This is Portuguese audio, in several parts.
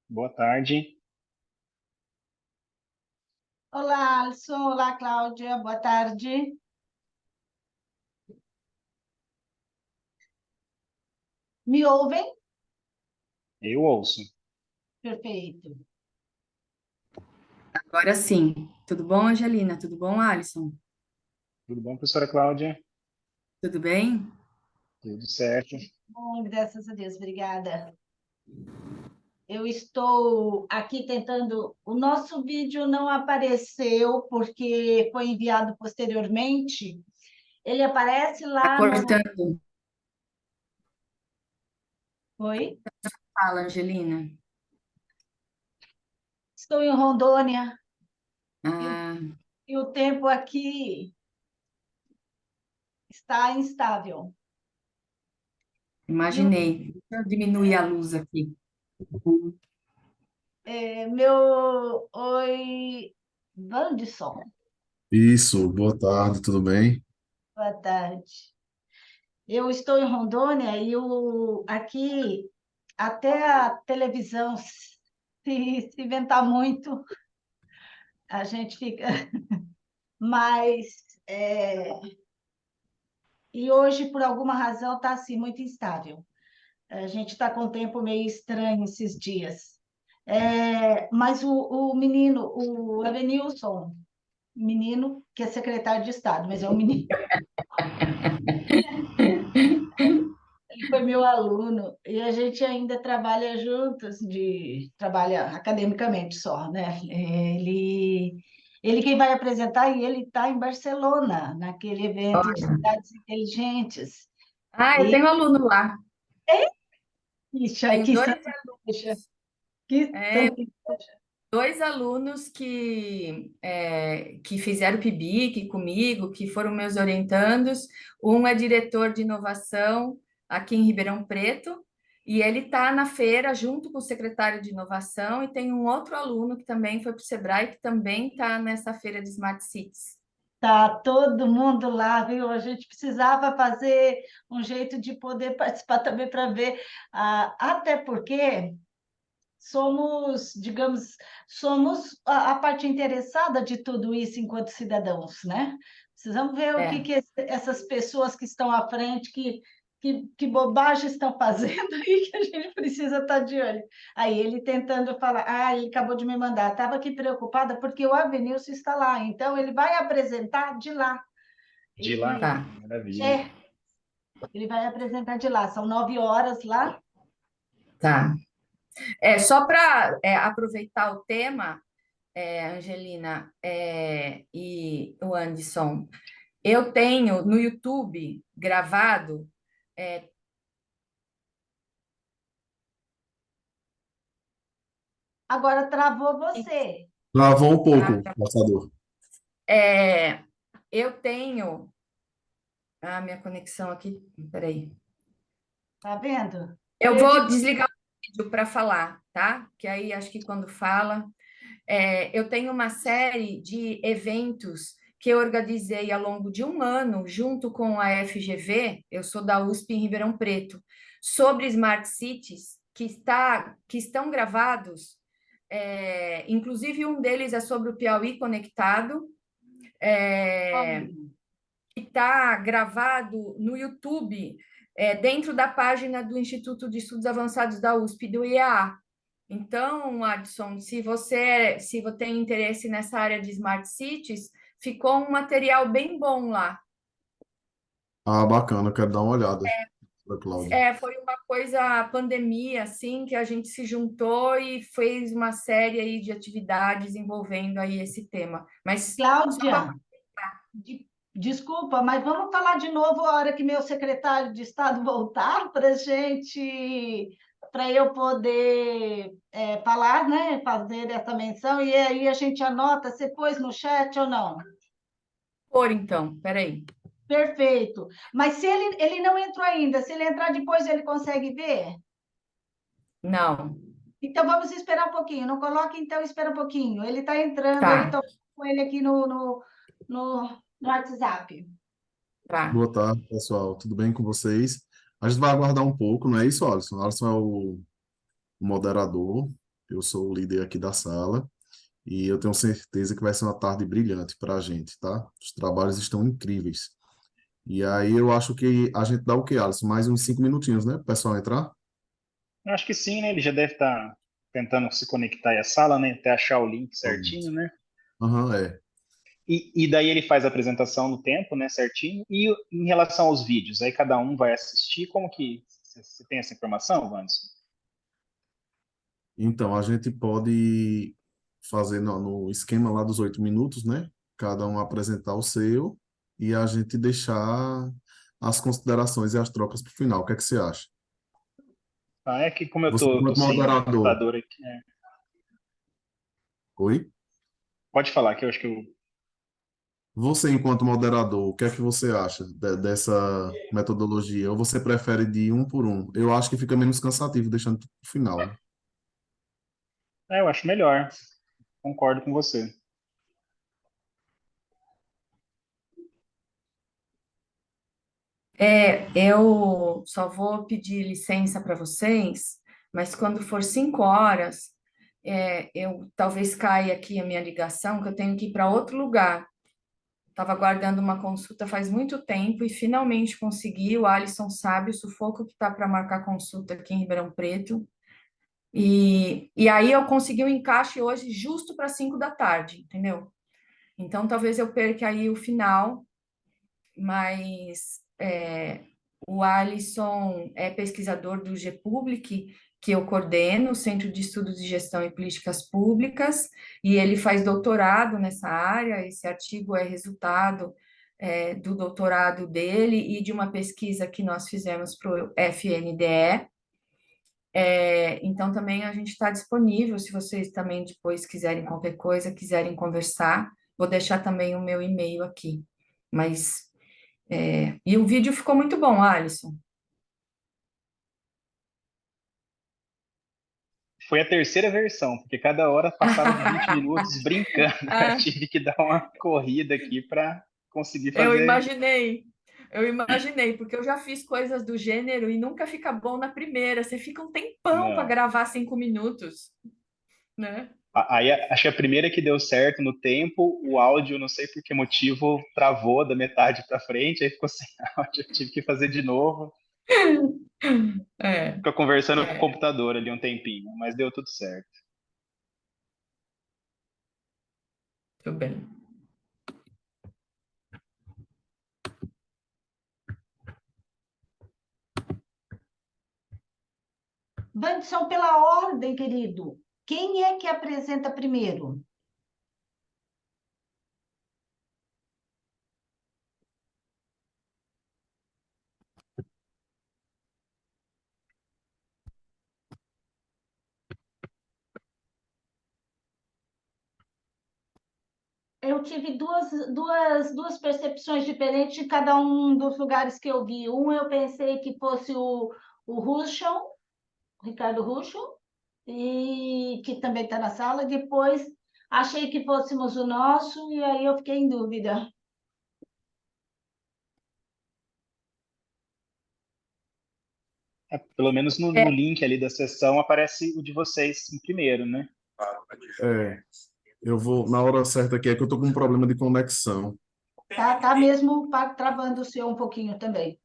Boa tarde. Olá, Alisson. Olá, Cláudia. Boa tarde. Me ouvem? Eu ouço. Perfeito. Agora sim. Tudo bom, Angelina? Tudo bom, Alisson? Tudo bom, professora Cláudia? Tudo bem? Tudo certo. Bom, graças a Deus. Obrigada. Eu estou aqui tentando. O nosso vídeo não apareceu porque foi enviado posteriormente. Ele aparece Tá lá no. cortando. Oi? Fala, Angelina. Estou em Rondônia e o, Ah, e o tempo aqui está instável. E o imaginei. Deixa eu diminuir a luz aqui. meu. Oi, Vandisson. Isso, boa tarde, tudo bem? Boa tarde. Eu estou em Rondônia e aqui até a televisão, se inventar muito, a gente fica. Mas, e hoje, por alguma razão, está assim, muito instável. A gente está com um tempo meio estranho esses dias. Mas o menino, o Evanilson, menino que é secretário de Estado, mas é um menino. Ele foi meu aluno e a gente ainda trabalha juntos, trabalha academicamente só, né? Ele quem vai apresentar e ele está em Barcelona, naquele evento de cidades inteligentes. Ah, eu E, tenho aluno lá. ixi, Tenho que dois, santo, poxa, que é, santo. dois alunos que fizeram PIBIC comigo, que foram meus orientandos. Um é diretor de inovação aqui em Ribeirão Preto, e ele está na feira junto com o secretário de inovação, e tem um outro aluno que também foi para o Sebrae, que também está nessa feira de Smart Cities. Tá todo mundo lá, viu? A gente precisava fazer um jeito de poder participar também para ver, até porque somos, digamos, somos a parte interessada de tudo isso enquanto cidadãos, né? Precisamos ver o que É. que essas pessoas que estão à frente, que bobagem estão fazendo aí que a gente precisa estar de olho. Aí ele tentando falar, ele acabou de me mandar, estava aqui preocupada porque o Avenilson está lá, então ele vai apresentar de lá. De lá? E Tá, Maravilha. é, ele vai apresentar de lá, são 9 horas lá. tá. Só para aproveitar o tema, Angelina, e o Anderson, eu tenho no YouTube gravado. Agora travou você, Travou um Ah, pouco, passador. é, eu tenho. Ah, minha conexão aqui. Peraí. tá vendo? Eu Eu vou te desligar o vídeo para falar, tá? Que aí acho que quando fala. Eu tenho uma série de eventos que eu organizei ao longo de um ano, junto com a FGV, eu sou da USP em Ribeirão Preto, sobre Smart Cities, que estão gravados, inclusive um deles é sobre o Piauí Conectado, é, Olha, que está gravado no YouTube, dentro da página do Instituto de Estudos Avançados da USP, do IEA. Então, Adson, se você tem interesse nessa área de Smart Cities, ficou um material bem bom lá. Ah, bacana, eu quero dar uma olhada, da Cláudia. Foi uma coisa, pandemia, assim, que a gente se juntou e fez uma série aí de atividades envolvendo aí esse tema. Mas só para Cláudia, desculpa, mas vamos falar de novo a hora que meu secretário de Estado voltar para gente, para eu poder falar, né? Fazer essa menção, e aí a gente anota, você pôs no chat ou não? pôr, então, peraí. Perfeito. Mas se ele não entrou ainda, se ele entrar depois, ele consegue ver? Não, Então vamos esperar um pouquinho. Não coloque, então, espera um pouquinho. Ele está entrando, eu tá, estou com ele aqui no WhatsApp. tá. Boa tarde, pessoal, tudo bem com vocês? A gente vai aguardar um pouco, não é isso, Alisson? Alisson é o moderador. Eu sou o líder aqui da sala e eu tenho certeza que vai ser uma tarde brilhante para a gente, tá? Os trabalhos estão incríveis. E aí eu acho que a gente dá o quê, Alisson? Mais uns 5 minutinhos, né? Para o pessoal entrar? Eu acho que sim, né? Ele já deve estar tentando se conectar aí à sala, né? Até achar o link Pronto. certinho, né? Aham, é. E daí ele faz a apresentação no tempo, né? Certinho. E em relação aos vídeos, aí cada um vai assistir. Como que você tem essa informação, Wanderson? Então, a gente pode fazer no esquema lá dos 8 minutos, né? Cada um apresentar o seu e a gente deixar as considerações e as trocas para o final. O que é que você acha? Ah, é que como eu Você, tô enquanto sem moderador, computador aqui, né? oi? Pode falar que eu acho que eu. Você, enquanto moderador, o que é que você acha dessa metodologia? Ou você prefere de um por um? Eu acho que fica menos cansativo deixando para o final. É, eu acho melhor. Concordo com você. Eu só vou pedir licença para vocês, mas quando for 5 horas, eu talvez caia aqui a minha ligação, que eu tenho que ir para outro lugar. Estava aguardando uma consulta faz muito tempo e finalmente consegui. O Alisson sabe o sufoco que está para marcar consulta aqui em Ribeirão Preto. E aí eu consegui um encaixe hoje justo para 5 da tarde, entendeu? Então talvez eu perca aí o final, mas o Alisson é pesquisador do GPublic, que eu coordeno, o Centro de Estudos de Gestão e Políticas Públicas, e ele faz doutorado nessa área. Esse artigo é resultado do doutorado dele e de uma pesquisa que nós fizemos para o FNDE. Então, também a gente está disponível, se vocês também depois quiserem qualquer coisa, quiserem conversar, vou deixar também o meu e-mail aqui. Mas, e o vídeo ficou muito bom, Alisson. Foi a terceira versão, porque cada hora passava de 20 minutos brincando. Eu Ah, tive que dar uma corrida aqui para conseguir eu fazer. imaginei, eu imaginei, porque eu já fiz coisas do gênero e nunca fica bom na primeira. Você fica um tempão para Não. gravar 5 minutos, né? Aí acho que a primeira que deu certo no tempo, o áudio, não sei por que motivo, travou da metade para frente, aí ficou sem áudio. Eu tive que fazer de novo. É, Ficar conversando com o é, computador ali um tempinho, mas deu tudo certo. tudo bem. Wanderson, pela ordem, querido. Quem é que apresenta primeiro? Eu tive duas percepções diferentes em cada um dos lugares que eu vi. Um, eu pensei que fosse o Ruschel, o Ricardo Ruschel, e que também está na sala. Depois, achei que fôssemos o nosso, e aí eu fiquei em dúvida. É, pelo menos no link ali da sessão aparece o de vocês em primeiro, né? É, eu vou, na hora certa aqui, é que eu tô com um problema de conexão. Tá mesmo travando o seu um pouquinho também.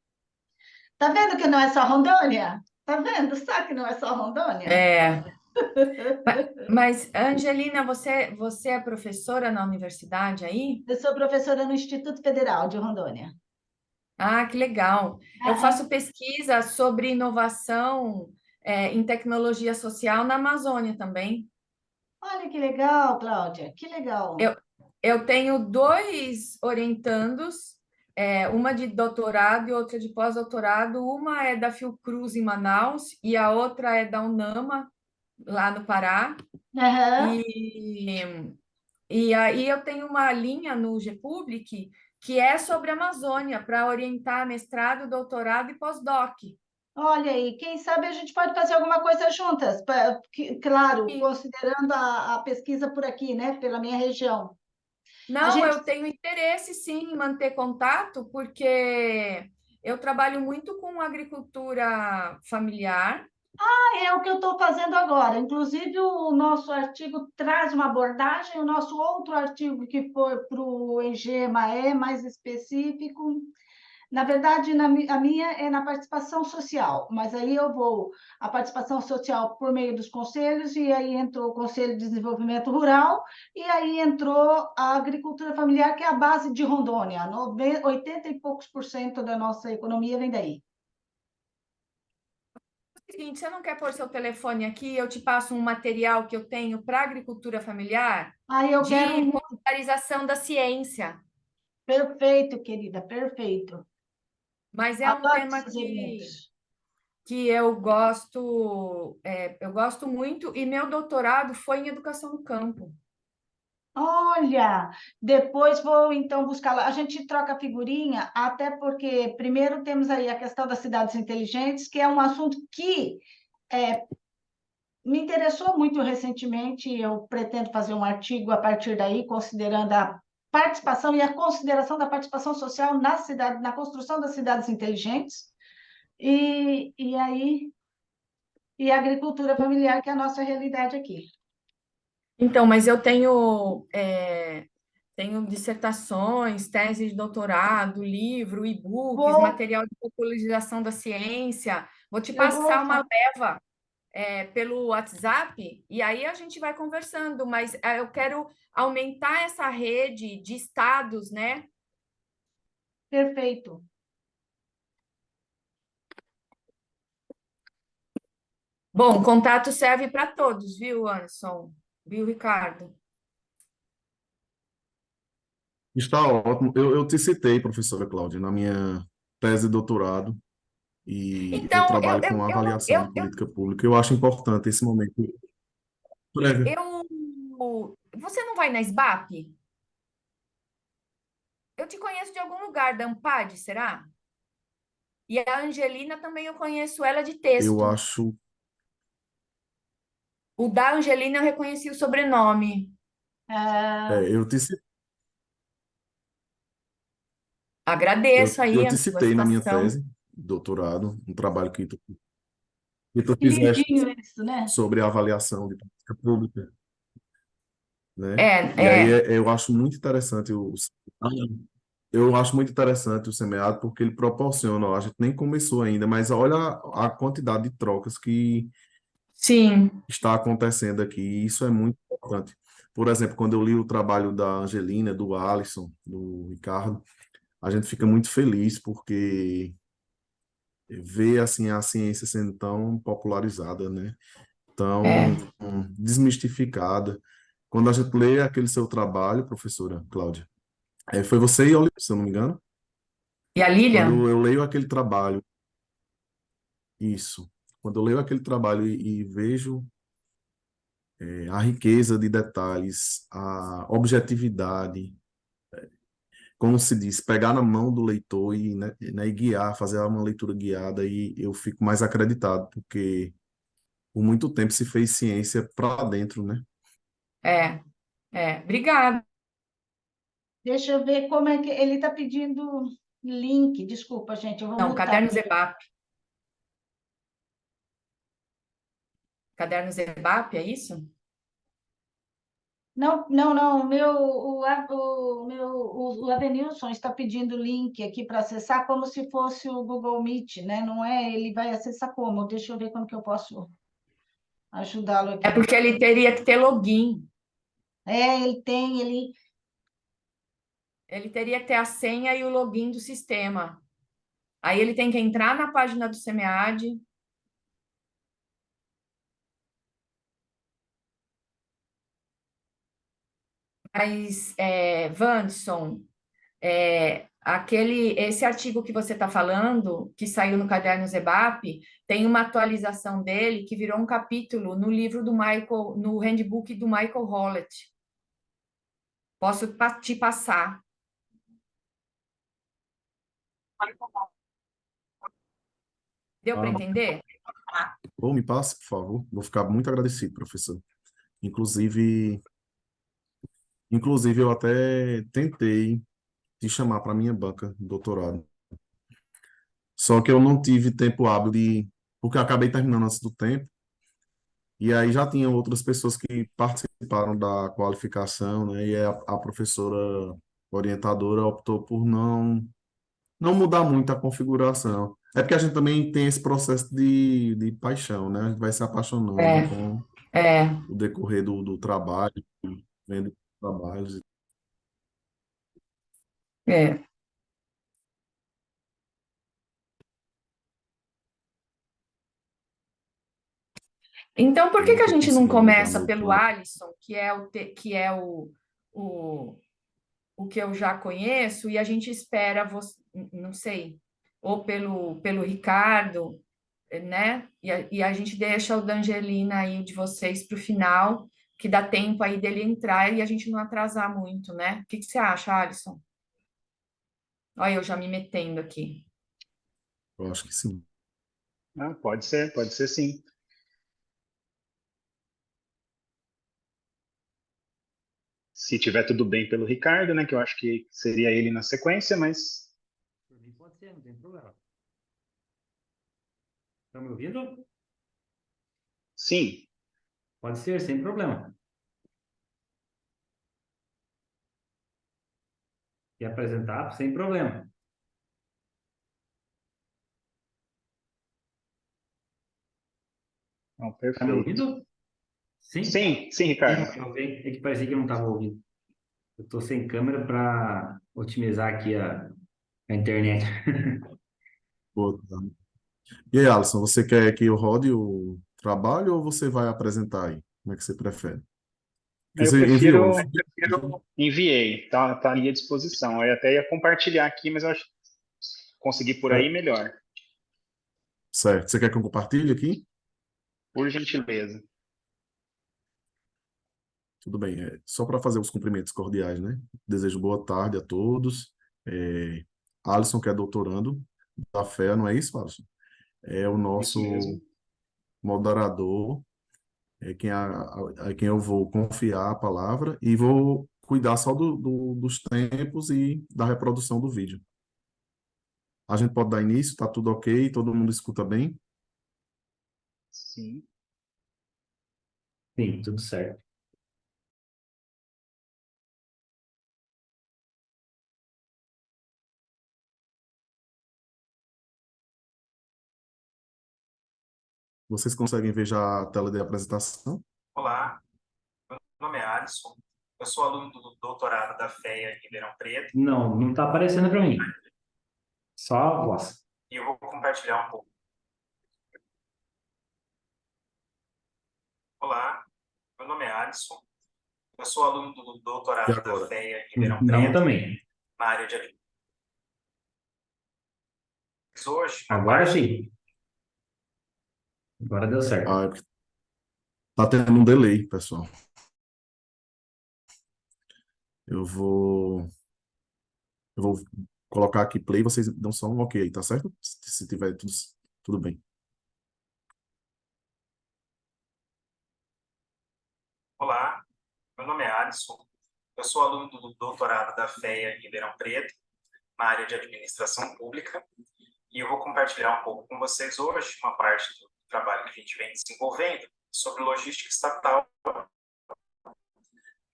Tá vendo que não é só Rondônia? Tá vendo? Sabe que não é só Rondônia? É, mas, Angelina, você é professora na universidade aí? Eu sou professora no Instituto Federal de Rondônia. Ah, que legal. Eu Ah, faço pesquisa sobre inovação, em tecnologia social na Amazônia também. olha que legal, Cláudia, que legal. Eu, eu tenho dois orientandos, uma de doutorado e outra de pós-doutorado. Uma é da Fiocruz em Manaus e a outra é da UNAMA, lá no Pará. Aham. E, e aí eu tenho uma linha no GPublic que é sobre a Amazônia, para orientar mestrado, doutorado e pós-doc. Olha aí, quem sabe a gente pode fazer alguma coisa juntas, claro, E, considerando a pesquisa por aqui, né, pela minha região. A não, gente, eu tenho interesse sim em manter contato, porque eu trabalho muito com agricultura familiar É o que eu estou fazendo agora. Inclusive, o nosso artigo traz uma abordagem, o nosso outro artigo que foi para o EGMA é mais específico. Na verdade, a minha é na participação social, mas aí eu vou a participação social por meio dos conselhos, e aí entrou o Conselho de Desenvolvimento Rural, e aí entrou a agricultura familiar, que é a base de Rondônia. 80 e poucos por cento da nossa economia vem daí. Seguinte, você não quer pôr seu telefone aqui? Eu te passo um material que eu tenho para agricultura familiar Aí eu quero de um... popularização da ciência. Perfeito, querida, perfeito. Mas é um Adoro tema esses eventos. que eu gosto muito, e meu doutorado foi em educação no campo. Olha, depois vou então buscar lá. A gente troca figurinha, até porque primeiro temos aí a questão das cidades inteligentes, que é um assunto que me interessou muito recentemente. Eu pretendo fazer um artigo a partir daí, considerando a participação e a consideração da participação social na cidade, na construção das cidades inteligentes, e aí e a agricultura familiar, que é a nossa realidade aqui. Então, mas eu tenho dissertações, teses de doutorado, livro, e-books, Vou, material de popularização da ciência. Vou te eu vou passar uma leva pelo WhatsApp, e aí a gente vai conversando, mas eu quero aumentar essa rede de estados, né? perfeito. Bom, contato serve para todos, viu, Anderson? Viu, Ricardo? Está ótimo. Eu te citei, professora Cláudia, na minha tese de doutorado, e eu Então, trabalho com eu não, avaliação de política pública. Eu acho importante esse momento prévio. você não vai na SBAP? Eu te conheço de algum lugar, da Ampad, será? E a Angelina também eu conheço ela de Eu texto. acho, O da Angelina eu reconheci o sobrenome. Ah, eu te, ci- Agradeço aí eu te a sua citei na minha citação. tese de doutorado, um trabalho que tu que fizeste lindinho isso, né? sobre a avaliação de política pública, né? É, E aí é, eu acho muito interessante eu acho muito interessante o SEMEAD, porque ele proporciona, ó, a gente nem começou ainda, mas olha a quantidade de trocas que sim, está acontecendo aqui, e isso é muito importante. Por exemplo, quando eu li o trabalho da Angelina, do Alisson, do Ricardo, a gente fica muito feliz porque vê assim a ciência sendo tão popularizada, né? Tão é. desmistificada. Quando a gente lê aquele seu trabalho, professora Cláudia, foi você e Oliver, se eu não me engano, E a Lilian? quando eu leio aquele trabalho, isso, quando eu leio aquele trabalho e vejo a riqueza de detalhes, a objetividade, como se diz, pegar na mão do leitor e, né, e guiar, fazer uma leitura guiada, e eu fico mais acreditado, porque por muito tempo se fez ciência para dentro, né? É, é. Obrigada. Deixa eu ver como é que ele está pedindo link. Desculpa, gente, eu vou Não, mutar. Caderno Zebap. Caderno Zebap, é isso? Não, não, não. O Avenilson está pedindo link aqui para acessar como se fosse o Google Meet, né? Não é? Ele vai acessar como? Deixa eu ver como que eu posso ajudá-lo É aqui. porque ele teria que ter login. Ele tem, ele. Ele teria que ter a senha e o login do sistema. Aí ele tem que entrar na página do SEMEAD. Mas, Wanderson, esse artigo que você está falando, que saiu no Caderno Zebap, tem uma atualização dele que virou um capítulo no livro do Michael, no handbook do Michael Howlett. Posso te passar. Deu para Ah, entender? ou me passe, por favor. Vou ficar muito agradecido, professor. Inclusive, inclusive eu até tentei te chamar para minha banca de doutorado. Só que eu não tive tempo hábil de porque eu acabei terminando antes do tempo, e aí já tinha outras pessoas que participaram da qualificação, né? E a professora orientadora optou por não mudar muito a configuração. É porque a gente também tem esse processo de paixão, né? A gente vai se apaixonando É, com é, o decorrer do trabalho, vendo trabalhos. é. Então, por Eu que não que a estou gente não conseguindo mudar começa meu pelo plano. Alisson, que é o, o que eu já conheço, e a gente espera, você, não sei, ou pelo Ricardo, né? E a gente deixa o da Angelina aí de vocês para o final, que dá tempo aí dele entrar e a gente não atrasar muito, né? O que que você acha, Alisson? Olha, eu já me metendo aqui. Eu acho que sim. Ah, pode ser sim. Se tiver tudo bem pelo Ricardo, né? Que eu acho que seria ele na sequência, mas Por mim pode ser, não tem problema. Estão me ouvindo? sim. Pode ser, sem problema. Quer apresentar? Sem problema. Não, Está me perfeito. ouvindo? Sim? Sim, Ricardo. Sim, ok. É que parecia que eu não estava ouvindo. Eu estou sem câmera para otimizar aqui a internet. Boa tarde. E aí, Alisson, você quer que eu rode o trabalho ou você vai apresentar aí? Como é que você prefere? Porque Eu você enviou, prefiro, não enviei, tá ali à disposição. Eu até ia compartilhar aqui, mas eu acho que conseguir por aí melhor, certo. Você quer que eu compartilhe aqui? por gentileza. Tudo bem. Só para fazer os cumprimentos cordiais, né? Desejo boa tarde a todos. É, Alisson, que é doutorando da FEA, não é isso, Alisson? É o Isso nosso mesmo. moderador, é quem eu vou confiar a palavra e vou cuidar só dos tempos e da reprodução do vídeo. A gente pode dar início, tá tudo ok, todo mundo escuta bem? Sim. Sim, tudo certo. Vocês conseguem ver já a tela de apresentação? Olá, meu nome é Alisson. Eu sou aluno do doutorado da FEA em Ribeirão Preto Não, não está aparecendo para mim. Só a voz. e eu vou compartilhar um pouco. Olá, meu nome é Alisson. Eu sou aluno do E doutorado da agora? FEA em Ribeirão Não Preto, também. na área de alimentos. Hoje, uma Agora parte sim. Agora deu certo. Ah, é porque tá tendo um delay, pessoal. Eu vou, eu vou colocar aqui play, vocês dão só um ok, tá certo? Se tiver tudo bem. Olá, meu nome é Alisson. Eu sou aluno do doutorado da FEA em Ribeirão Preto, na área de administração pública, e eu vou compartilhar um pouco com vocês hoje uma parte do trabalho que a gente vem desenvolvendo sobre logística estatal,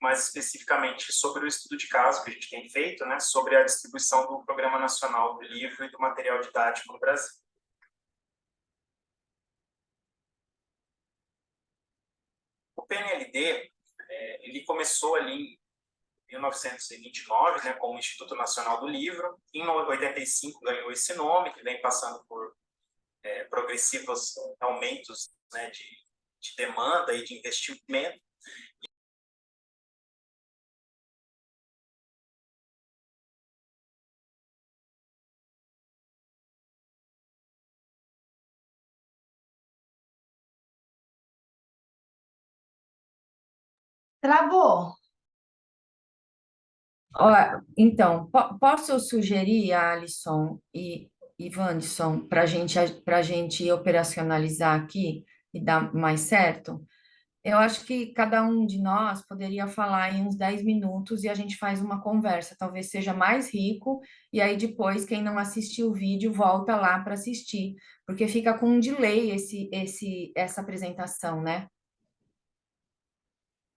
mais especificamente sobre o estudo de caso que a gente tem feito, né, sobre a distribuição do Programa Nacional do Livro e do Material Didático no Brasil. O PNLD, ele começou ali em 1929, né, com o Instituto Nacional do Livro. Em 85 ganhou esse nome, que vem passando por progressivos aumentos, né, de demanda e de investimento. Travou. Ó, então, posso sugerir, Alisson e Wanderson, para gente operacionalizar aqui e dar mais certo? Eu acho que cada um de nós poderia falar em uns 10 minutos e a gente faz uma conversa, talvez seja mais rico, e aí depois quem não assistiu o vídeo volta lá para assistir, porque fica com um delay essa apresentação, né?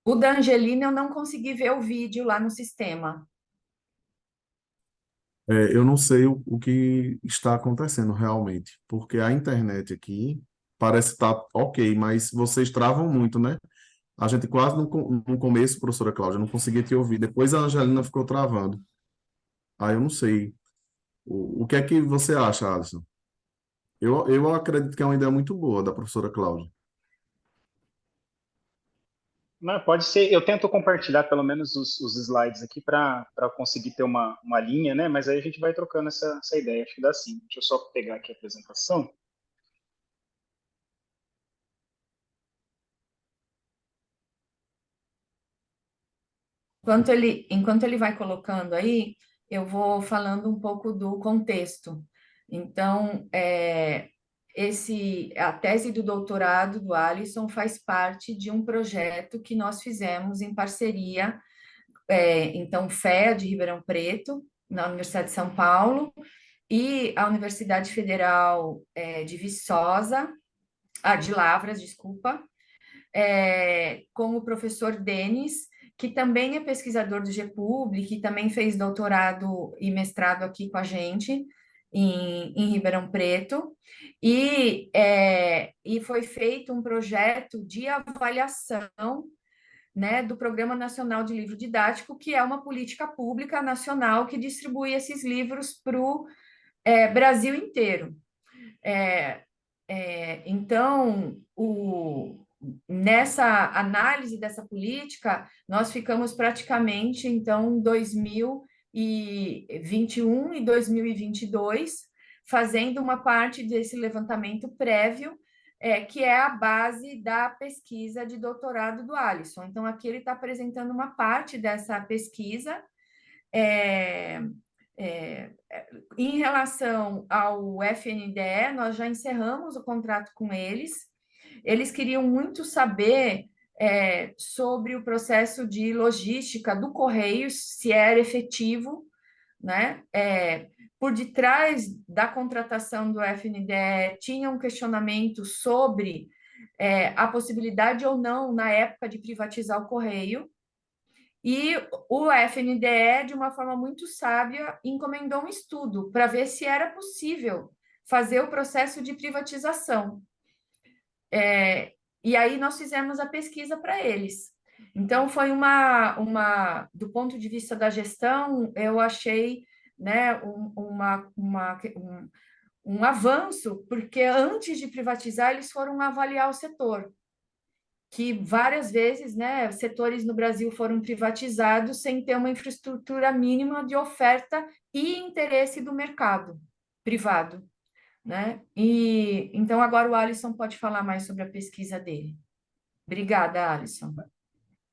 O da Angelina eu não consegui ver o vídeo lá no sistema. Eu não sei o que está acontecendo realmente, porque a internet aqui parece estar ok, mas vocês travam muito, né? A gente quase no começo, professora Cláudia, não conseguia te ouvir. Depois a Angelina ficou travando. Aí eu não sei. O que é que você acha, Alisson? Eu acredito que é uma ideia muito boa da professora Cláudia. Não, pode ser. Eu tento compartilhar pelo menos os slides aqui para conseguir ter uma linha, né? Mas aí a gente vai trocando essa ideia. Acho que dá sim. Deixa eu só pegar aqui a apresentação. Enquanto ele vai colocando aí, eu vou falando um pouco do contexto. Então, a tese do doutorado do Alisson faz parte de um projeto que nós fizemos em parceria, então, FEA de Ribeirão Preto, na Universidade de São Paulo, e a Universidade Federal de Viçosa, de Lavras, desculpa, com o professor Denis, que também é pesquisador do GPUB, que também fez doutorado e mestrado aqui com a gente, em Ribeirão Preto, e foi feito um projeto de avaliação, né, do Programa Nacional de Livro Didático, que é uma política pública nacional que distribui esses livros para o Brasil inteiro. Então, nessa análise dessa política, nós ficamos praticamente, então, 2021 e 2022, fazendo uma parte desse levantamento prévio, que é a base da pesquisa de doutorado do Alisson. Então, aqui ele está apresentando uma parte dessa pesquisa, é, é, em relação ao FNDE, nós já encerramos o contrato com eles. Eles queriam muito saber sobre o processo de logística do Correios, se era efetivo, né? Por detrás da contratação do FNDE, tinha um questionamento sobre a possibilidade ou não, na época, de privatizar o Correio. E o FNDE, de uma forma muito sábia, encomendou um estudo para ver se era possível fazer o processo de privatização. E aí nós fizemos a pesquisa para eles. Então, foi do ponto de vista da gestão, eu achei, né, um avanço, porque antes de privatizar, eles foram avaliar o setor, que várias vezes, né, setores no Brasil foram privatizados sem ter uma infraestrutura mínima de oferta e interesse do mercado privado, né? E então agora o Alisson pode falar mais sobre a pesquisa dele. Obrigada, Alisson.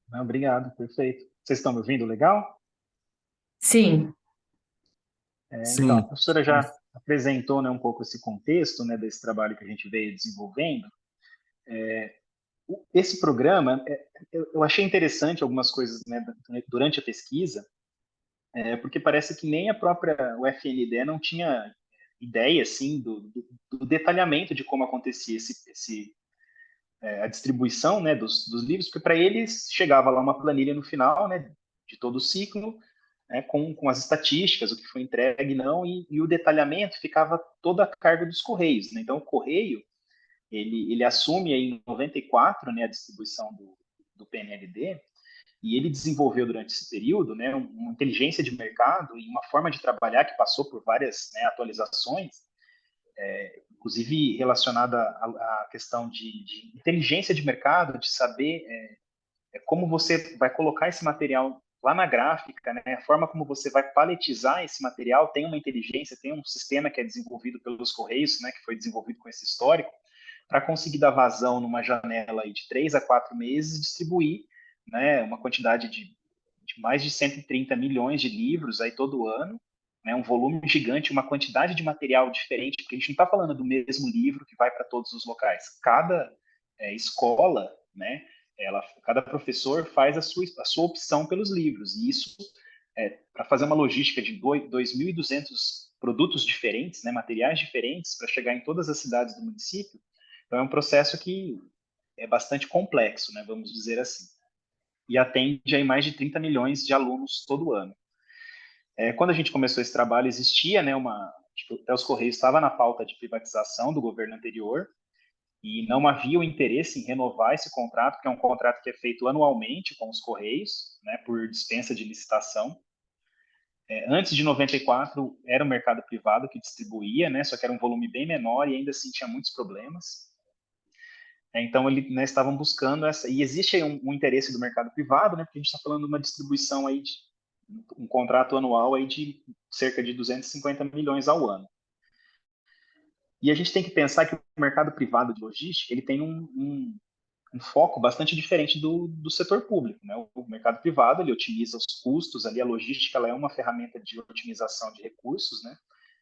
Não, obrigado, perfeito. Vocês estão me ouvindo legal? Sim. Então, a Sim. professora já apresentou, né, um pouco esse contexto, né, desse trabalho que a gente veio desenvolvendo. Esse programa, eu achei interessante algumas coisas, né, durante a pesquisa, porque parece que nem a própria UFNDE não tinha ideia, assim, do detalhamento de como acontecia a distribuição, né, dos livros, porque para eles chegava lá uma planilha no final, né, de todo o ciclo, né, com as estatísticas, o que foi entregue, não, e o detalhamento ficava todo a cargo dos Correios, né? Então, o Correio, ele assume aí em 94, né, a distribuição do PNLD, e ele desenvolveu durante esse período, né, uma inteligência de mercado e uma forma de trabalhar que passou por várias, né, atualizações, inclusive relacionada à questão de inteligência de mercado, de saber como você vai colocar esse material lá na gráfica, né, a forma como você vai paletizar esse material, tem uma inteligência, tem um sistema que é desenvolvido pelos Correios, né, que foi desenvolvido com esse histórico, para conseguir dar vazão numa janela aí de 3 a 4 meses e distribuir, né, uma quantidade de mais de 130 milhões de livros aí todo ano, né, um volume gigante, uma quantidade de material diferente, porque a gente não está falando do mesmo livro que vai para todos os locais. Cada escola, né, Cada professor faz a sua opção pelos livros, e isso, para fazer uma logística de 2.200 produtos diferentes, né, materiais diferentes, para chegar em todas as cidades do município, então é um processo que é bastante complexo, né, vamos dizer assim, e atende aí mais de 30 milhões de alunos todo ano. Quando a gente começou esse trabalho, existia, né, até os Correios estava na pauta de privatização do governo anterior, e não havia o interesse em renovar esse contrato, que é um contrato que é feito anualmente com os Correios, né, por dispensa de licitação. Antes de 94, era o mercado privado que distribuía, né, só que era um volume bem menor e ainda assim tinha muitos problemas. Então, né, estavam buscando essa... E existe aí um interesse do mercado privado, né, porque a gente está falando de uma distribuição aí de um contrato anual aí de cerca de 250 milhões ao ano. E a gente tem que pensar que o mercado privado de logística ele tem um foco bastante diferente do setor público, né? O mercado privado ele otimiza os custos, ali a logística ela é uma ferramenta de otimização de recursos, né?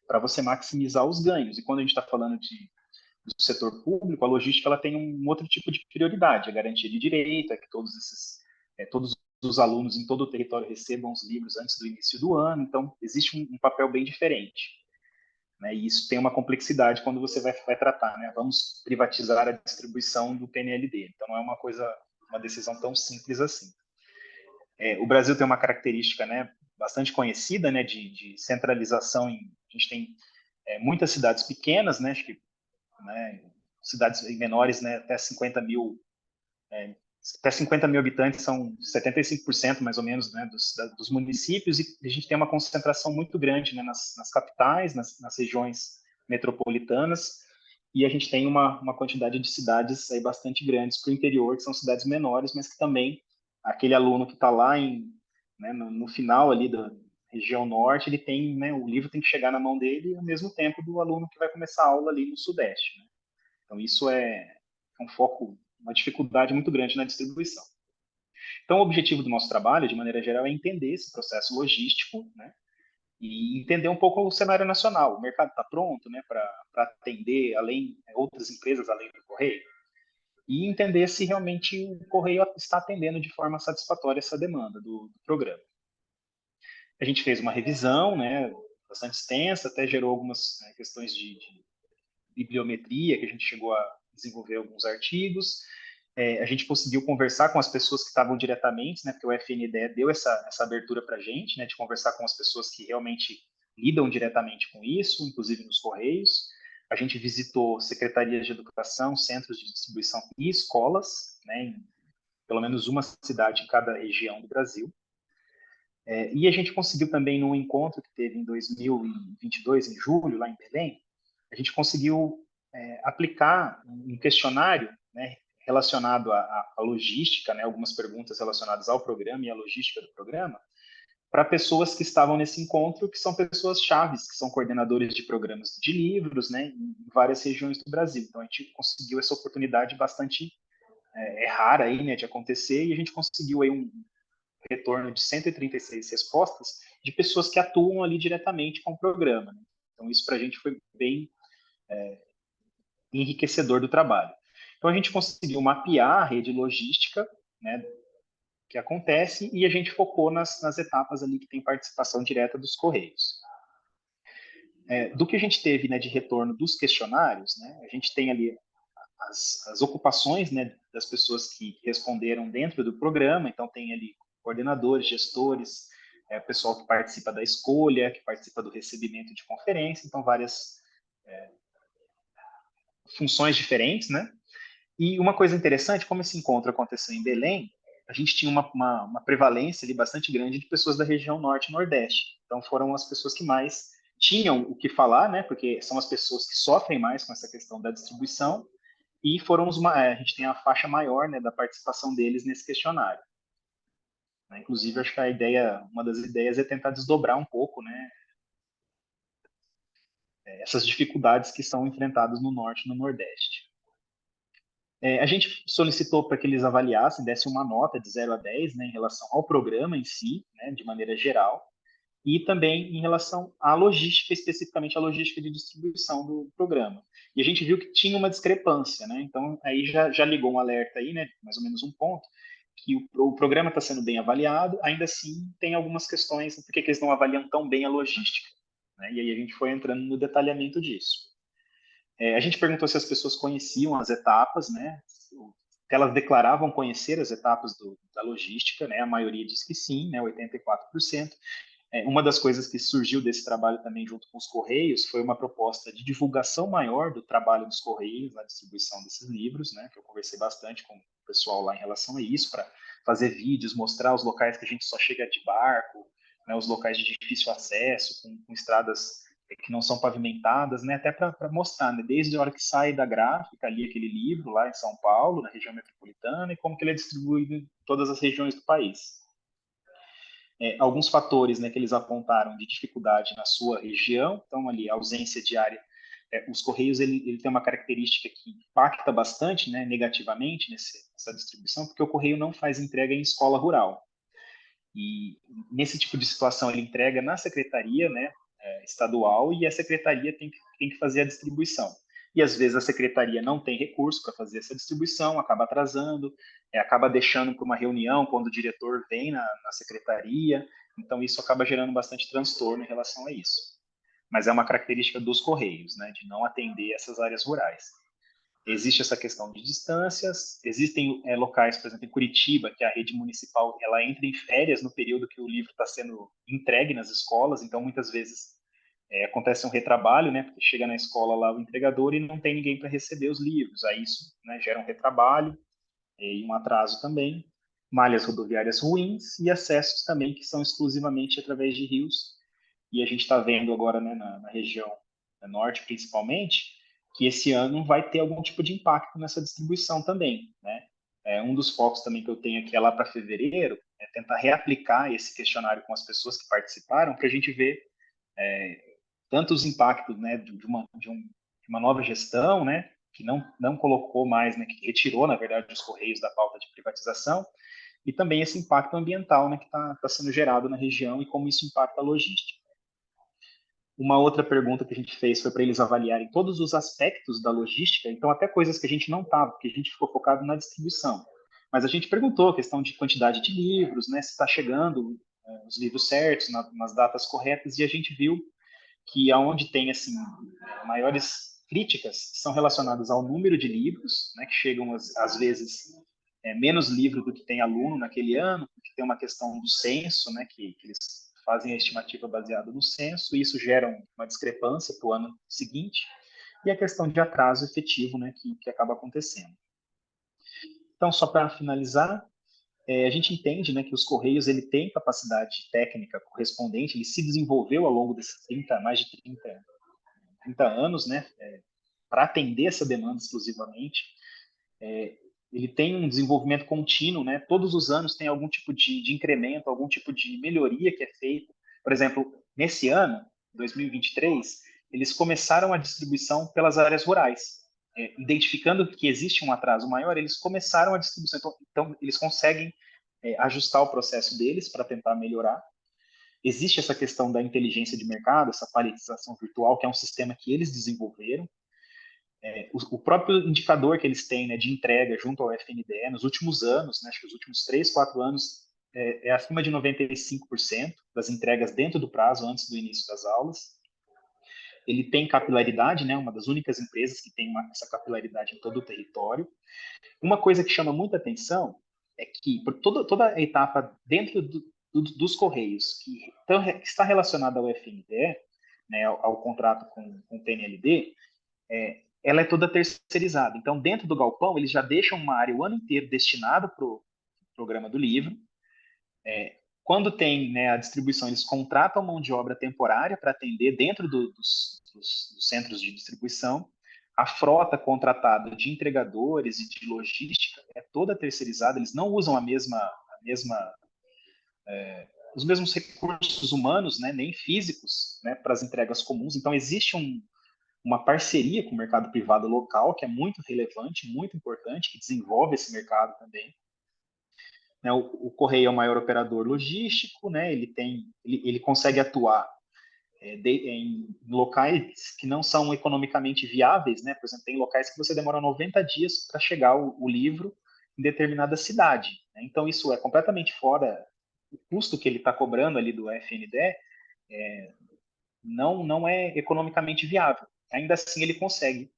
Para você maximizar os ganhos. E quando a gente está falando do setor público, a logística ela tem um outro tipo de prioridade, a garantia de direito, que todos os alunos em todo o território recebam os livros antes do início do ano. Então existe um papel bem diferente. Né, e isso tem uma complexidade quando você vai tratar, né? Vamos privatizar a distribuição do PNLD. Então, não é uma decisão tão simples assim. O Brasil tem uma característica, né, bastante conhecida, né, de centralização. A gente tem muitas cidades pequenas, né, acho que, né, cidades menores, né, até 50 mil habitantes são 75% mais ou menos, né, dos municípios, e a gente tem uma concentração muito grande, né, nas capitais, nas regiões metropolitanas, e a gente tem uma quantidade de cidades aí bastante grandes para o interior, que são cidades menores, mas que também aquele aluno que está lá né, no final ali da região norte, ele tem, né, o livro tem que chegar na mão dele ao mesmo tempo do aluno que vai começar a aula ali no sudeste, né? Então isso é um foco, uma dificuldade muito grande na distribuição. Então, o objetivo do nosso trabalho, de maneira geral, é entender esse processo logístico, né, e entender um pouco o cenário nacional. O mercado está pronto, né, para atender outras empresas além do Correio, e entender se realmente o Correio está atendendo de forma satisfatória essa demanda do programa. A gente fez uma revisão, né, bastante extensa, até gerou algumas questões de bibliometria, que a gente chegou a desenvolver alguns artigos. A gente conseguiu conversar com as pessoas que estavam diretamente, né, porque o FNDE deu essa abertura para a gente, né, de conversar com as pessoas que realmente lidam diretamente com isso, inclusive nos Correios. A gente visitou secretarias de educação, centros de distribuição e escolas, né, em pelo menos uma cidade em cada região do Brasil. E a gente conseguiu também, num encontro que teve em 2022, em julho, lá em Belém, a gente conseguiu aplicar um questionário, né, relacionado à logística, né, algumas perguntas relacionadas ao programa e à logística do programa, para pessoas que estavam nesse encontro, que são pessoas chaves, que são coordenadores de programas de livros, né, em várias regiões do Brasil. Então, a gente conseguiu essa oportunidade bastante rara aí, né, de acontecer, e a gente conseguiu aí um retorno de 136 respostas de pessoas que atuam ali diretamente com o programa. Né? Então, isso para a gente foi bem enriquecedor do trabalho. Então, a gente conseguiu mapear a rede logística, né, que acontece, e a gente focou nas etapas ali que tem participação direta dos Correios. Do que a gente teve, né, de retorno dos questionários, né, a gente tem ali as ocupações, né, das pessoas que responderam dentro do programa, então tem ali coordenadores, gestores, pessoal que participa da escolha, que participa do recebimento de conferência, então várias funções diferentes, né? E uma coisa interessante, como esse encontro aconteceu em Belém, a gente tinha uma prevalência ali bastante grande de pessoas da região norte e nordeste. Então foram as pessoas que mais tinham o que falar, né? Porque são as pessoas que sofrem mais com essa questão da distribuição, e a gente tem a faixa maior, né, da participação deles nesse questionário. Inclusive, acho que uma das ideias é tentar desdobrar um pouco, né, essas dificuldades que são enfrentadas no Norte e no Nordeste. A gente solicitou para que eles avaliassem, dessem uma nota de 0 a 10, né, em relação ao programa em si, né, de maneira geral, e também em relação à logística, especificamente a logística de distribuição do programa. E a gente viu que tinha uma discrepância, né? Então, aí já ligou um alerta aí, né? Mais ou menos um ponto, que o programa está sendo bem avaliado, ainda assim tem algumas questões, por que eles não avaliam tão bem a logística? Né? E aí a gente foi entrando no detalhamento disso. A gente perguntou se as pessoas conheciam as etapas, né? Se elas declaravam conhecer as etapas da logística, né? A maioria diz que sim, né? 84%. Uma das coisas que surgiu desse trabalho também junto com os Correios foi uma proposta de divulgação maior do trabalho dos Correios na distribuição desses livros, né? Que eu conversei bastante com o pessoal lá em relação a isso, para fazer vídeos, mostrar os locais que a gente só chega de barco, né? Os locais de difícil acesso, com estradas que não são pavimentadas, né? Até para mostrar, né? Desde a hora que sai da gráfica ali aquele livro lá em São Paulo, na região metropolitana, e como que ele é distribuído em todas as regiões do país. Alguns fatores, né, que eles apontaram de dificuldade na sua região, então ali a ausência de área, os Correios ele tem uma característica que impacta bastante, né, negativamente nessa distribuição, porque o Correio não faz entrega em escola rural. E nesse tipo de situação ele entrega na secretaria, né, estadual, e a secretaria tem que fazer a distribuição. E às vezes a secretaria não tem recurso para fazer essa distribuição, acaba atrasando, acaba deixando para uma reunião quando o diretor vem na secretaria, então isso acaba gerando bastante transtorno em relação a isso. Mas é uma característica dos Correios, né, de não atender essas áreas rurais. Existe essa questão de distâncias, existem locais, por exemplo, em Curitiba, que a rede municipal ela entra em férias no período que o livro está sendo entregue nas escolas, então muitas vezes acontece um retrabalho, né, porque chega na escola lá o entregador e não tem ninguém para receber os livros, aí isso, né, gera um retrabalho e um atraso também, malhas rodoviárias ruins e acessos também que são exclusivamente através de rios, e a gente está vendo agora, né, na região norte principalmente, que esse ano vai ter algum tipo de impacto nessa distribuição também, né? Um dos focos também que eu tenho aqui é lá para fevereiro, é tentar reaplicar esse questionário com as pessoas que participaram para a gente ver tanto os impactos, né, de uma nova gestão, né, que não colocou mais, né, que retirou, na verdade, os Correios da pauta de privatização, e também esse impacto ambiental, né, que está sendo gerado na região e como isso impacta a logística. Uma outra pergunta que a gente fez foi para eles avaliarem todos os aspectos da logística, então até coisas que a gente não estava, porque a gente ficou focado na distribuição. Mas a gente perguntou a questão de quantidade de livros, né, se está chegando os livros certos, nas datas corretas, e a gente viu que aonde tem assim maiores críticas são relacionadas ao número de livros, né, que chegam às vezes menos livro do que tem aluno naquele ano, porque tem uma questão do censo, né, que eles fazem a estimativa baseada no censo, e isso gera uma discrepância para o ano seguinte, e a questão de atraso efetivo, né, que acaba acontecendo. Então, só para finalizar, a gente entende, né, que os Correios ele tem capacidade técnica correspondente, ele se desenvolveu ao longo desses mais de 30 anos, né, para atender essa demanda exclusivamente. Ele tem um desenvolvimento contínuo, né? Todos os anos tem algum tipo de incremento, algum tipo de melhoria que é feita. Por exemplo, nesse ano, 2023, eles começaram a distribuição pelas áreas rurais. Identificando que existe um atraso maior, eles começaram a distribuição. Então eles conseguem ajustar o processo deles para tentar melhorar. Existe essa questão da inteligência de mercado, essa paletização virtual, que é um sistema que eles desenvolveram. O próprio indicador que eles têm, né, de entrega junto ao FNDE nos últimos anos, né, acho que os últimos 3, 4 anos, acima de 95% das entregas dentro do prazo antes do início das aulas. Ele tem capilaridade, né, uma das únicas empresas que tem essa capilaridade em todo o território. Uma coisa que chama muita atenção é que por toda a etapa dentro dos Correios que está relacionada ao FNDE, né, ao contrato com o PNLD, ela é toda terceirizada. Então, dentro do galpão, eles já deixam uma área o ano inteiro destinada para o programa do livro. Quando tem, né, a distribuição, eles contratam mão de obra temporária para atender dentro dos centros de distribuição. A frota contratada de entregadores e de logística é toda terceirizada, eles não usam os mesmos recursos humanos, né, nem físicos, né, para as entregas comuns. Então, existe uma parceria com o mercado privado local, que é muito relevante, muito importante, que desenvolve esse mercado também. né, o Correio é o maior operador logístico, né, ele consegue atuar em locais que não são economicamente viáveis, né? Por exemplo, tem locais que você demora 90 dias para chegar o livro em determinada cidade, né? Então, isso é completamente fora o custo que ele está cobrando ali do FNDE, não é economicamente viável. Ainda assim, ele consegue,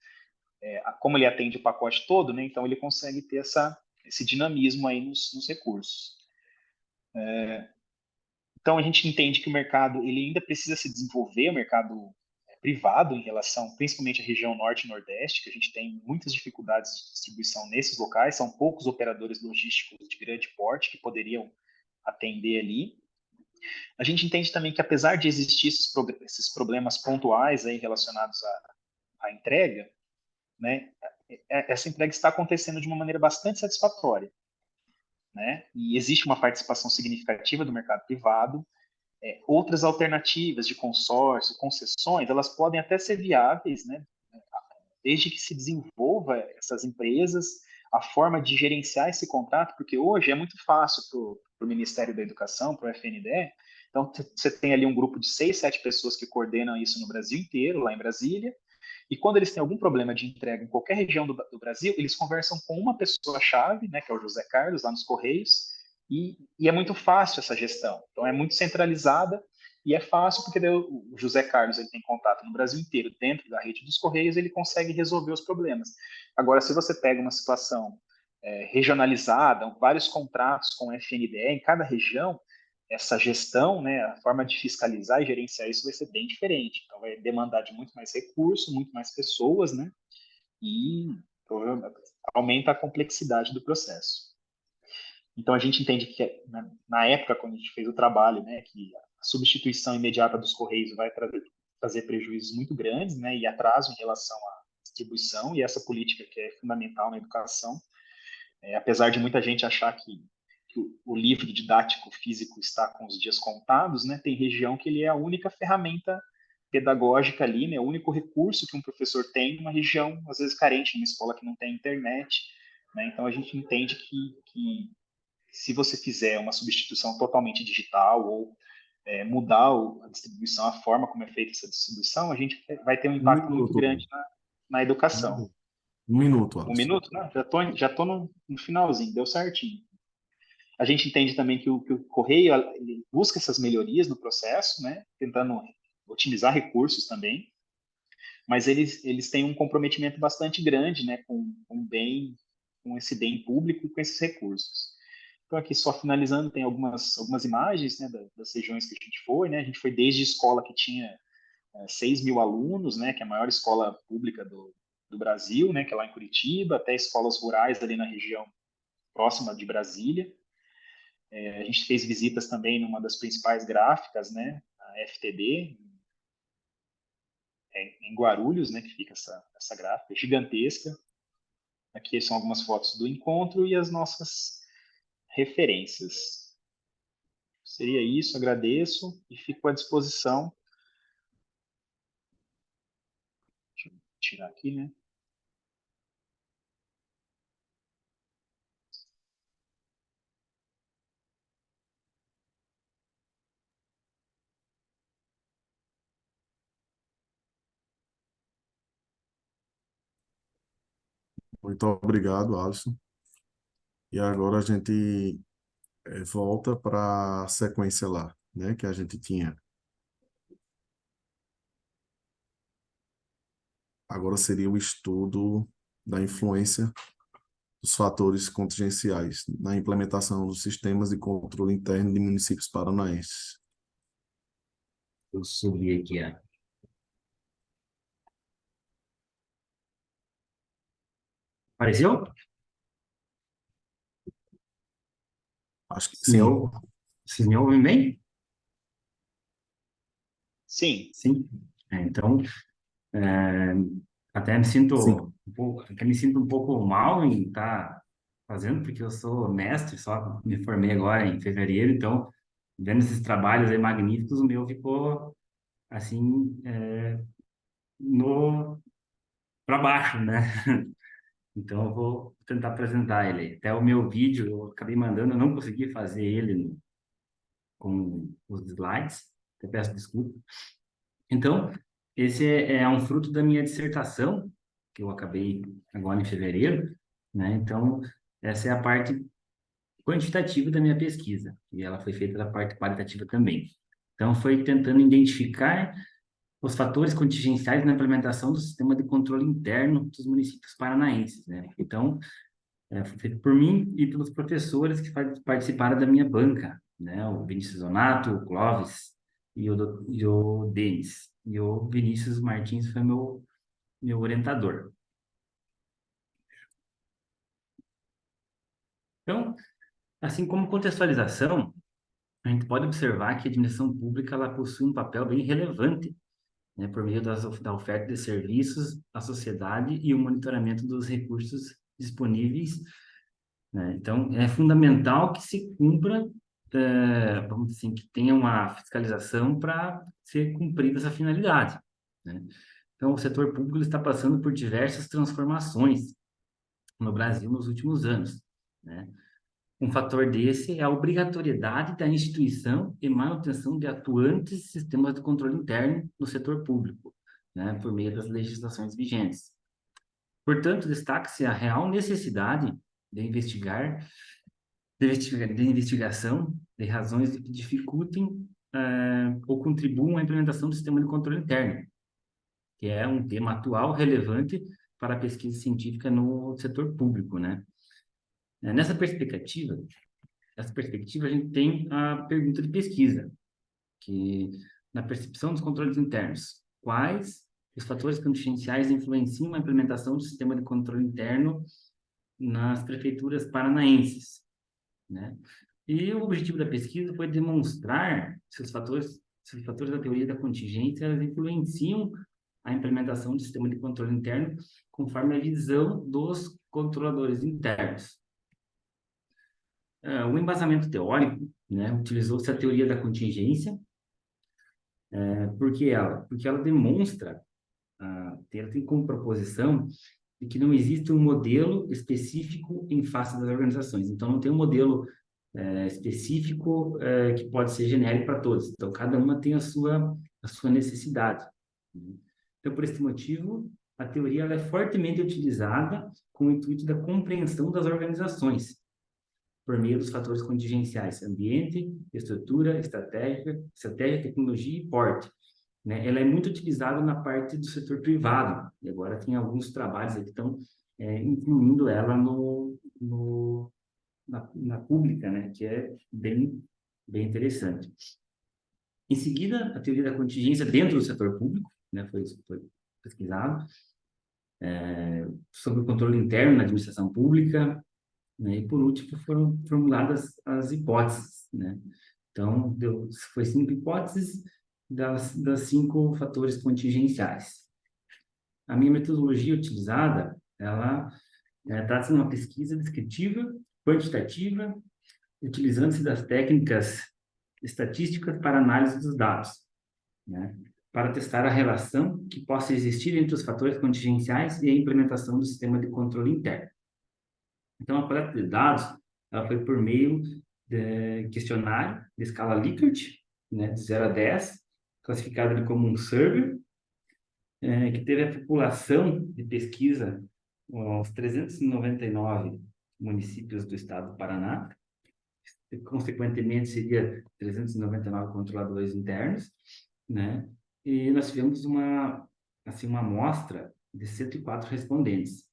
como ele atende o pacote todo, né? Então, ele consegue ter esse dinamismo aí nos recursos. Então, a gente entende que o mercado ele ainda precisa se desenvolver, o mercado privado em relação, principalmente à região norte e nordeste, que a gente tem muitas dificuldades de distribuição nesses locais, são poucos operadores logísticos de grande porte que poderiam atender ali. A gente entende também que, apesar de existir esses problemas pontuais aí relacionados à entrega, né, essa entrega está acontecendo de uma maneira bastante satisfatória, né? E existe uma participação significativa do mercado privado. Outras alternativas de consórcio, concessões, elas podem até ser viáveis, né? Desde que se desenvolva essas empresas, a forma de gerenciar esse contrato, porque hoje é muito fácil para o Ministério da Educação, para o FNDE. Então, você tem ali um grupo de 6, 7 pessoas que coordenam isso no Brasil inteiro, lá em Brasília, e quando eles têm algum problema de entrega em qualquer região do Brasil, eles conversam com uma pessoa-chave, né, que é o José Carlos, lá nos Correios, e é muito fácil essa gestão. Então, é muito centralizada e é fácil porque o José Carlos ele tem contato no Brasil inteiro, dentro da rede dos Correios, ele consegue resolver os problemas. Agora, se você pega uma situação regionalizada, vários contratos com FNDE em cada região, essa gestão, né, a forma de fiscalizar e gerenciar isso vai ser bem diferente. Então, vai demandar de muito mais recurso, muito mais pessoas, né, e aumenta a complexidade do processo. Então, a gente entende que, na época, quando a gente fez o trabalho, né, que a substituição imediata dos Correios vai trazer prejuízos muito grandes, né, e atraso em relação à distribuição, e essa política que é fundamental na educação, apesar de muita gente achar que o livro didático físico está com os dias contados, né, tem região que ele é a única ferramenta pedagógica ali, né, o único recurso que um professor tem numa região, às vezes, carente, numa escola que não tem internet, né, então a gente entende que se você fizer uma substituição totalmente digital ou mudar a distribuição, a forma como é feita essa distribuição, a gente vai ter um Um impacto muito minuto, grande na educação. um minuto, Um Alisson. minuto? Não, já tô no finalzinho, deu certinho. A gente entende também que o Correio ele busca essas melhorias no processo, né, tentando otimizar recursos também, mas eles têm um comprometimento bastante grande, né, com esse bem público e com esses recursos. Então, aqui só finalizando, tem algumas imagens, né, das regiões que a gente foi, né, a gente foi desde escola que tinha 6 mil alunos, né, que é a maior escola pública do Brasil, né, que é lá em Curitiba, até escolas rurais ali na região próxima de Brasília. A gente fez visitas também numa das principais gráficas, né, a FTD, em Guarulhos, né, que fica essa gráfica gigantesca. Aqui são algumas fotos do encontro e as nossas referências. Seria isso, agradeço e fico à disposição. Deixa eu tirar aqui, né? Muito obrigado, Alisson. E agora a gente volta para a sequência lá, né, que a gente tinha. Agora seria o estudo da influência dos fatores contingenciais na implementação dos sistemas de controle interno de municípios paranaenses. Eu subi aqui, ó. Apareceu? Acho que Me sim. Vocês me ouvem bem? Sim. Sim. Então, é, até me Sim. sinto até me sinto um pouco mal em estar fazendo, porque eu sou mestre, só me formei agora em fevereiro, então, vendo esses trabalhos aí magníficos, o meu ficou, assim, no para baixo, né? Então, eu vou tentar apresentar ele. Até o meu vídeo, eu acabei mandando, eu não consegui fazer ele com os slides, até peço desculpa. Então, esse é um fruto da minha dissertação, que eu acabei agora em fevereiro, né? Então, essa é a parte quantitativa da minha pesquisa, e ela foi feita da parte qualitativa também. Então, foi tentando identificar os fatores contingenciais na implementação do sistema de controle interno dos municípios paranaenses, né? Então, foi feito por mim e pelos professores que participaram da minha banca, né? O Vinícius Donato, o Clóvis e o Denis. E o Vinícius Martins foi meu orientador. Então, assim como contextualização, a gente pode observar que a administração pública ela possui um papel bem relevante, né, por meio da oferta de serviços à sociedade e o monitoramento dos recursos disponíveis, né? Então, é fundamental que se cumpra, vamos dizer assim, que tenha uma fiscalização para ser cumprida essa finalidade, né? Então, o setor público está passando por diversas transformações no Brasil nos últimos anos, né? Um fator desse é a obrigatoriedade da instituição e manutenção de atuantes sistemas de controle interno no setor público, né, por meio das legislações vigentes. Portanto, destaca-se a real necessidade de de investigação de razões que dificultem ou contribuam à implementação do sistema de controle interno, que é um tema atual relevante para a pesquisa científica no setor público, né? Nessa perspectiva, a gente tem a pergunta de pesquisa, que na percepção dos controles internos, quais os fatores contingenciais influenciam a implementação do sistema de controle interno nas prefeituras paranaenses, né? E o objetivo da pesquisa foi demonstrar se os fatores da teoria da contingência influenciam a implementação do sistema de controle interno conforme a visão dos controladores internos. O embasamento teórico, né, utilizou-se a teoria da contingência. Porque ela demonstra, ela tem como proposição de que não existe um modelo específico em face das organizações. Então, não tem um modelo específico que pode ser genérico para todos. Então, cada uma tem a sua necessidade. Então, por esse motivo, a teoria ela é fortemente utilizada com o intuito da compreensão das organizações, por meio dos fatores contingenciais, ambiente, estrutura, estratégia, tecnologia e porte, né? Ela é muito utilizada na parte do setor privado, e agora tem alguns trabalhos aí que estão incluindo ela na pública, né? Que é bem interessante. Em seguida, a teoria da contingência dentro do setor público, né? Foi pesquisado, sobre o controle interno na administração pública, né? E, por último, foram formuladas as hipóteses, né? Então, foi 5 hipóteses das 5 fatores contingenciais. A minha metodologia utilizada, ela trata-se de uma pesquisa descritiva, quantitativa, utilizando-se das técnicas estatísticas para análise dos dados, né? Para testar a relação que possa existir entre os fatores contingenciais e a implementação do sistema de controle interno. Então, a coleta de dados ela foi por meio de questionário de escala Likert, né, de 0 a 10, classificado ali como um survey, que teve a população de pesquisa aos 399 municípios do estado do Paraná, e, consequentemente, seria 399 controladores internos, né? E nós tivemos uma amostra de 104 respondentes.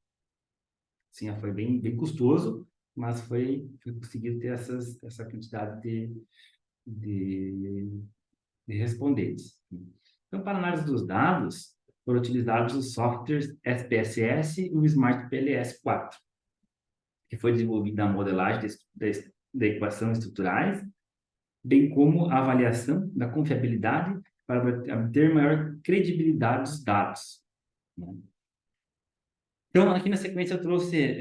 Sim, foi bem custoso, mas foi conseguido ter essa quantidade de respondentes. Então, para análise dos dados, foram utilizados os softwares SPSS e o Smart PLS 4, que foi desenvolvido na modelagem da equação estruturais, bem como a avaliação da confiabilidade para obter maior credibilidade dos dados, né? Então, aqui na sequência eu trouxe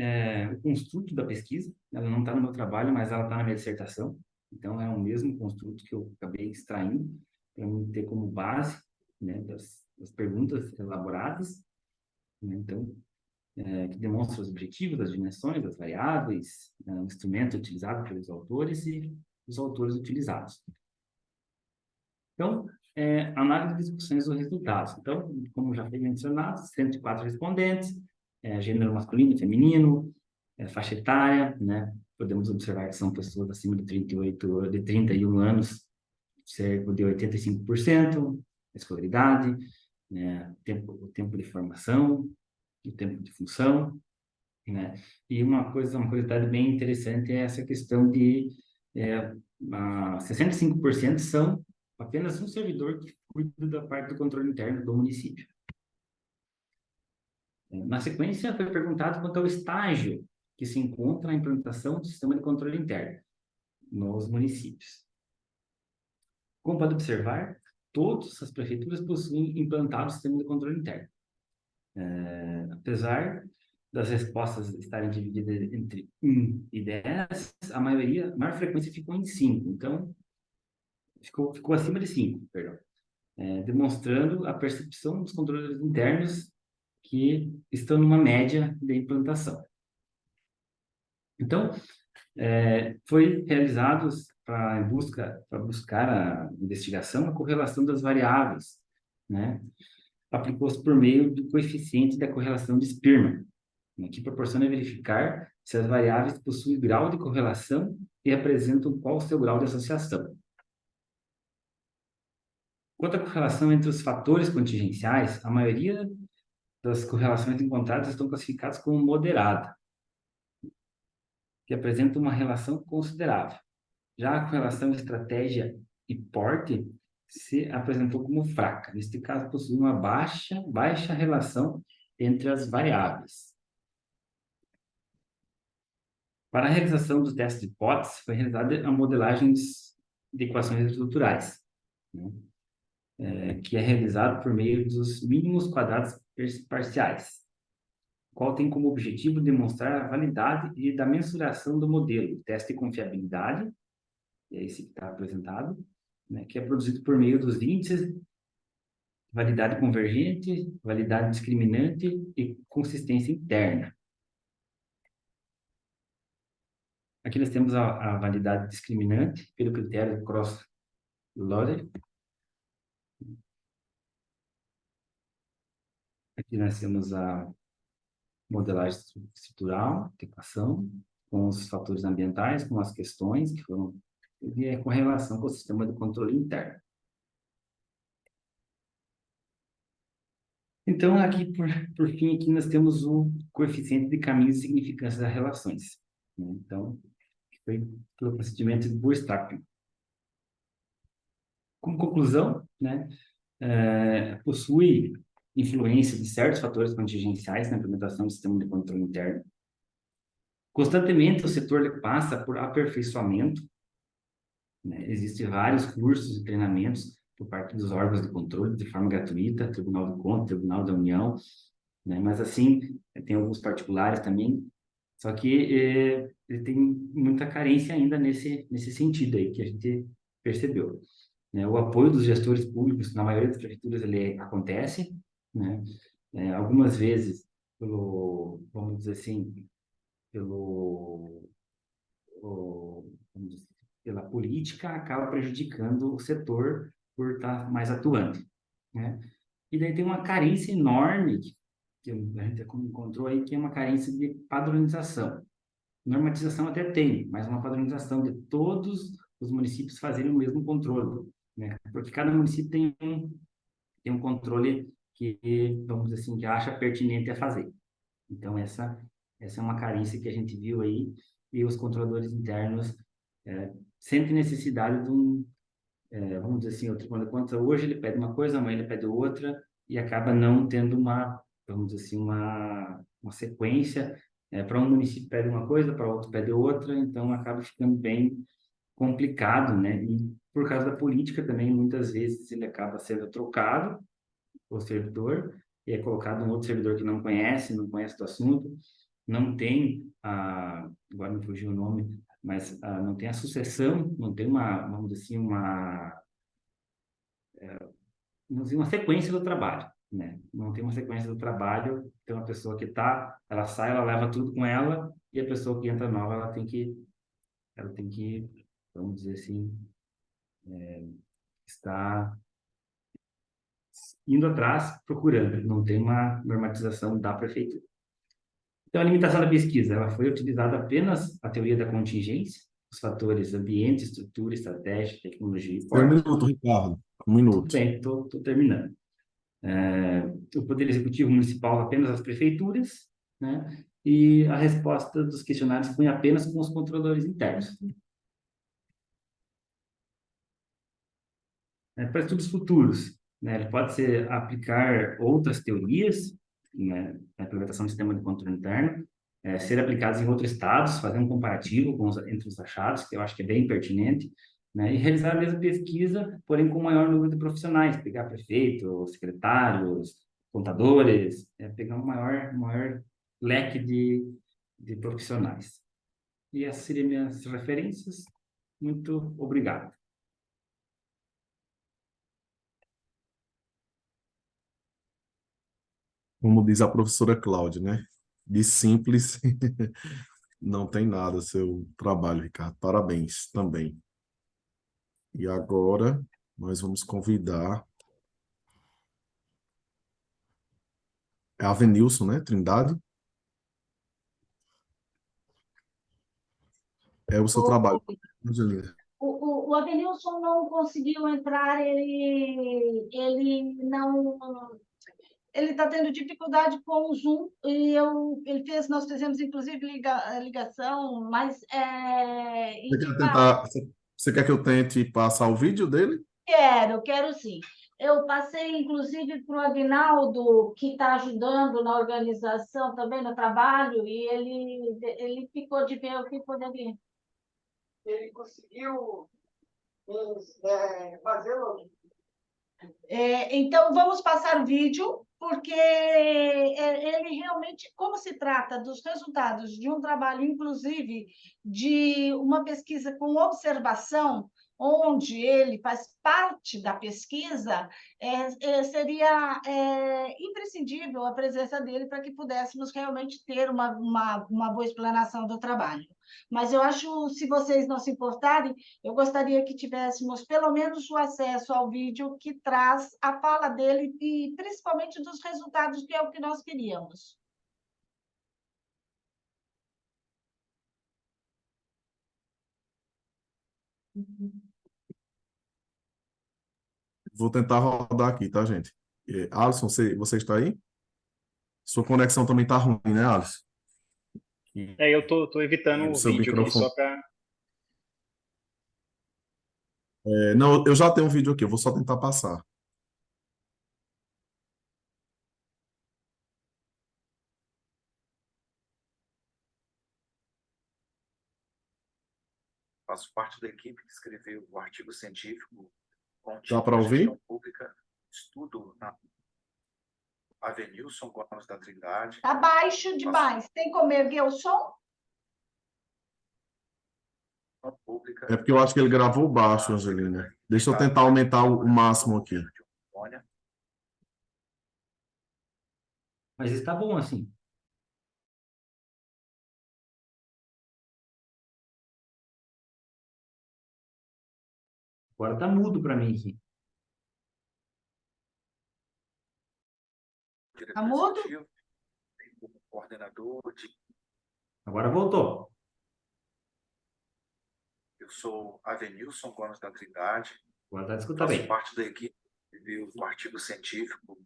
o construto da pesquisa. Ela não está no meu trabalho, mas ela está na minha dissertação. Então, é o mesmo construto que eu acabei extraindo para mim ter como base, né, das perguntas elaboradas, né? Então, que demonstra os objetivos, as dimensões, as variáveis, o instrumento utilizado pelos autores e os autores utilizados. Então, análise de discussões dos resultados. Então, como já foi mencionado, 104 respondentes, gênero masculino e feminino, faixa etária, né? Podemos observar que são pessoas acima de 31 anos, cerca de 85%, escolaridade, né? O tempo de formação, o tempo de função, né? E uma curiosidade bem interessante é essa questão de 65% são apenas um servidor que cuida da parte do controle interno do município. Na sequência, foi perguntado quanto ao estágio que se encontra a implantação do sistema de controle interno nos municípios. Como pode observar, todas as prefeituras possuem implantado o sistema de controle interno. Apesar das respostas estarem divididas entre 1 e 10, a maior frequência ficou em 5. Então, ficou acima de 5, perdão. Demonstrando a percepção dos controladores internos que estão numa média de implantação. Então, foi realizado para buscar a investigação, a correlação das variáveis, né? Aplicou-se por meio do coeficiente da correlação de Spearman, né, que proporciona verificar se as variáveis possuem grau de correlação e apresentam qual o seu grau de associação. Quanto à correlação entre os fatores contingenciais, a maioria das correlações encontradas estão classificadas como moderada, que apresenta uma relação considerável. Já a correlação estratégia e porte se apresentou como fraca. Neste caso, possui uma baixa relação entre as variáveis. Para a realização do teste de hipótese, foi realizada a modelagem de equações estruturais, né? Que é realizado por meio dos mínimos quadrados parciais, qual tem como objetivo demonstrar a validade e da mensuração do modelo, teste de confiabilidade, é esse que está apresentado, né, que é produzido por meio dos índices validade convergente, validade discriminante e consistência interna. Aqui nós temos a validade discriminante pelo critério Cross-Loader. Aqui nós temos a modelagem estrutural, equação, com os fatores ambientais, com as questões que foram com relação com o sistema de controle interno. Então, aqui, por fim, aqui nós temos o coeficiente de caminhos e significância das relações, né? Então, foi pelo procedimento de bootstrapping. Como conclusão, né, possui influência de certos fatores contingenciais na implementação do sistema de controle interno. Constantemente, o setor passa por aperfeiçoamento, né? Existem vários cursos e treinamentos por parte dos órgãos de controle, de forma gratuita, Tribunal de Contas, Tribunal da União, né? Mas, assim, tem alguns particulares também, só que ele tem muita carência ainda nesse sentido aí, que a gente percebeu, né? O apoio dos gestores públicos, na maioria das prefeituras, ele acontece, né? Algumas vezes, vamos dizer assim, pela política, acaba prejudicando o setor por estar mais atuante, né? E daí tem uma carência enorme que a gente encontrou aí, que é uma carência de padronização. Normatização até tem, mas uma padronização de todos os municípios fazerem o mesmo controle, né? Porque cada município tem um controle que, vamos dizer assim, que acha pertinente a fazer. Então, essa é uma carência que a gente viu aí, e os controladores internos sentem necessidade de vamos dizer assim, o Tribunal de Contas hoje ele pede uma coisa, amanhã ele pede outra, e acaba não tendo vamos dizer assim, uma sequência. Para um município pede uma coisa, para outro pede outra, então acaba ficando bem complicado, né? E por causa da política também, muitas vezes ele acaba sendo trocado, o servidor, e é colocado um outro servidor que não conhece do assunto, não tem agora me fugiu o nome, mas não tem a sucessão, não tem vamos dizer assim, uma sequência do trabalho, né? Não tem uma sequência do trabalho, Então, a pessoa que está, ela sai, ela leva tudo com ela, e a pessoa que entra nova, ela tem que, vamos dizer assim, estar indo atrás, procurando. Não tem uma normatização da prefeitura. Então, a limitação da pesquisa, ela foi utilizada apenas a teoria da contingência, os fatores ambiente, estrutura, estratégia, tecnologia e Tem um porte. minuto, Ricardo. Um Tudo minuto. bem, estou terminando. O Poder Executivo Municipal apenas as prefeituras, né? E a resposta dos questionários foi apenas com os controladores internos. Para estudos futuros, né? Ele pode ser aplicar outras teorias, né? Na implementação do sistema de controle interno, ser aplicados em outros estados, fazer um comparativo entre os achados, que eu acho que é bem pertinente, né? E realizar a mesma pesquisa, porém com maior número de profissionais, pegar prefeitos, secretários, contadores, pegar um maior leque de profissionais. E essas seriam minhas referências. Muito obrigado. Como diz a professora Cláudia, né? De simples não tem nada seu trabalho, Ricardo. Parabéns também. E agora nós vamos convidar a Avenilson, né? Trindade. É o seu trabalho, Angelina. O Avenilson não conseguiu entrar, ele não. Ele está tendo dificuldade com o Zoom e nós fizemos inclusive ligação, mas Você quer que eu tente passar o vídeo dele? quero sim. Eu passei, inclusive, para o Aguinaldo, que está ajudando na organização também, no trabalho, e ele ficou de ver o que poderia. Ele conseguiu fazê-lo. Então, vamos passar o vídeo, porque ele realmente, como se trata dos resultados de um trabalho, inclusive, de uma pesquisa com observação, onde ele faz parte da pesquisa, seria imprescindível a presença dele para que pudéssemos realmente ter uma boa explanação do trabalho. Mas eu acho, se vocês não se importarem, eu gostaria que tivéssemos pelo menos o acesso ao vídeo que traz a fala dele e principalmente dos resultados, que é o que nós queríamos. Vou tentar rodar aqui, tá, gente? Alisson, você está aí? Sua conexão também está ruim, né, Alisson? Eu tô evitando E o o seu vídeo aqui microfone. só para. Não, eu já tenho um vídeo aqui, eu vou só tentar passar. Faço parte da equipe que escreveu o artigo científico com o Dá título para ouvir? Gestão Pública, Estudo na Avenilson Gomes da Trindade. Está baixo demais. Tem como erguer o som? Pública. É porque eu acho que ele gravou baixo, Angelina. Deixa eu tentar aumentar o máximo aqui. Mas está bom assim. Agora está mudo para mim aqui. Está mudo? Coordenador de... Agora voltou. Eu sou Avenilson Gomes da Trindade. Agora está escutando bem. Faço parte da equipe que escreveu o artigo científico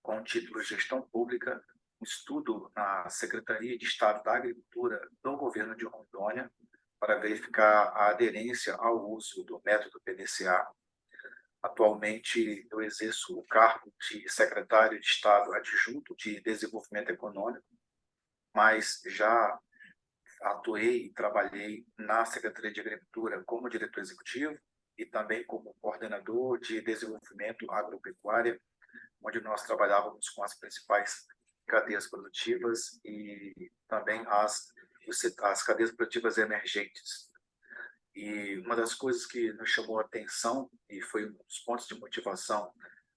com o título Gestão Pública, um estudo na Secretaria de Estado da Agricultura do governo de Rondônia para verificar a aderência ao uso do método PDCA. Atualmente, eu exerço o cargo de secretário de Estado adjunto de Desenvolvimento Econômico, mas já atuei e trabalhei na Secretaria de Agricultura como diretor executivo e também como coordenador de Desenvolvimento Agropecuário, onde nós trabalhávamos com as principais cadeias produtivas e também as cadeias produtivas emergentes. E uma das coisas que nos chamou a atenção e foi um dos pontos de motivação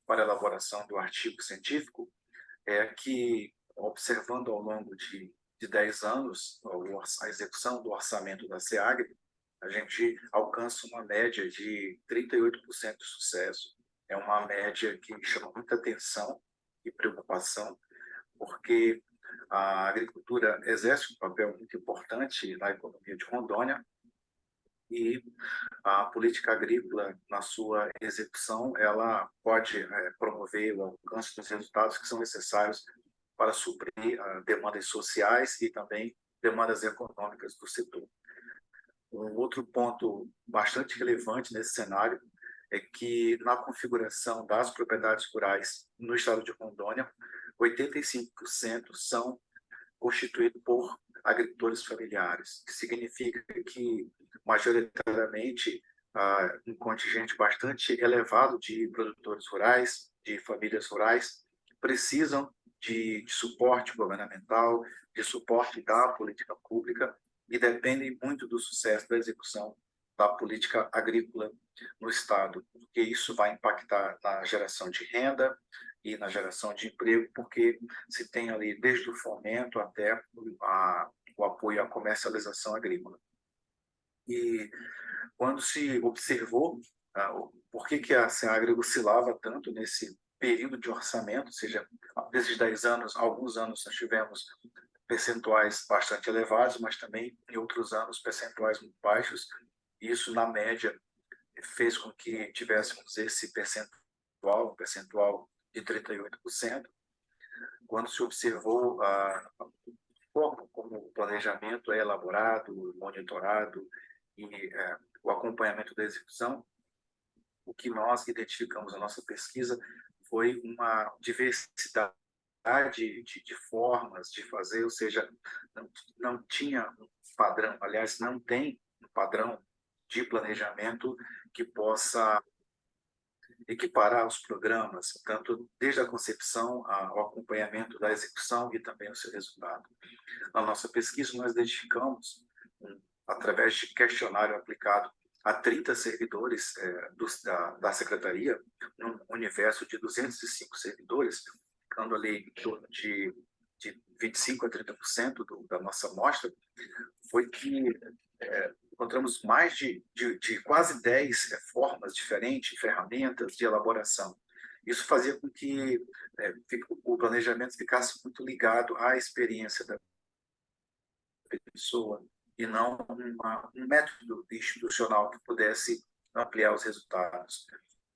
para a elaboração do artigo científico é que observando ao longo de 10 anos a execução do orçamento da SEAGRE, a gente alcança uma média de 38% de sucesso. É uma média que chama muita atenção e preocupação, porque a agricultura exerce um papel muito importante na economia de Rondônia e a política agrícola, na sua execução, ela pode promover o alcance dos resultados que são necessários para suprir demandas sociais e também demandas econômicas do setor. Um outro ponto bastante relevante nesse cenário é que, na configuração das propriedades rurais no estado de Rondônia, 85% são constituídos por agricultores familiares, que significa que, majoritariamente, um contingente bastante elevado de produtores rurais, de famílias rurais, precisam de suporte governamental, de suporte da política pública e dependem muito do sucesso da execução da política agrícola no Estado, porque isso vai impactar na geração de renda e na geração de emprego, porque se tem ali desde o fomento até o apoio à comercialização agrícola. E quando se observou por que a SEAGRE oscilava tanto nesse período de orçamento, ou seja, desses 10 anos, alguns anos nós tivemos percentuais bastante elevados, mas também em outros anos percentuais muito baixos. Isso, na média, fez com que tivéssemos esse percentual, um percentual de 38%. Quando se observou a forma como o planejamento é elaborado, monitorado e o acompanhamento da execução, o que nós identificamos na nossa pesquisa foi uma diversidade de formas de fazer, ou seja, não tinha um padrão, aliás, não tem um padrão de planejamento que possa equiparar os programas, tanto desde a concepção ao acompanhamento da execução e também o seu resultado. Na nossa pesquisa, nós identificamos, através de questionário aplicado a 30 servidores da Secretaria, num universo de 205 servidores, ficando ali em torno de 25% a 30% da nossa amostra, foi que encontramos mais de quase 10 formas diferentes, ferramentas de elaboração. Isso fazia com que o planejamento ficasse muito ligado à experiência da pessoa e não um método institucional que pudesse ampliar os resultados.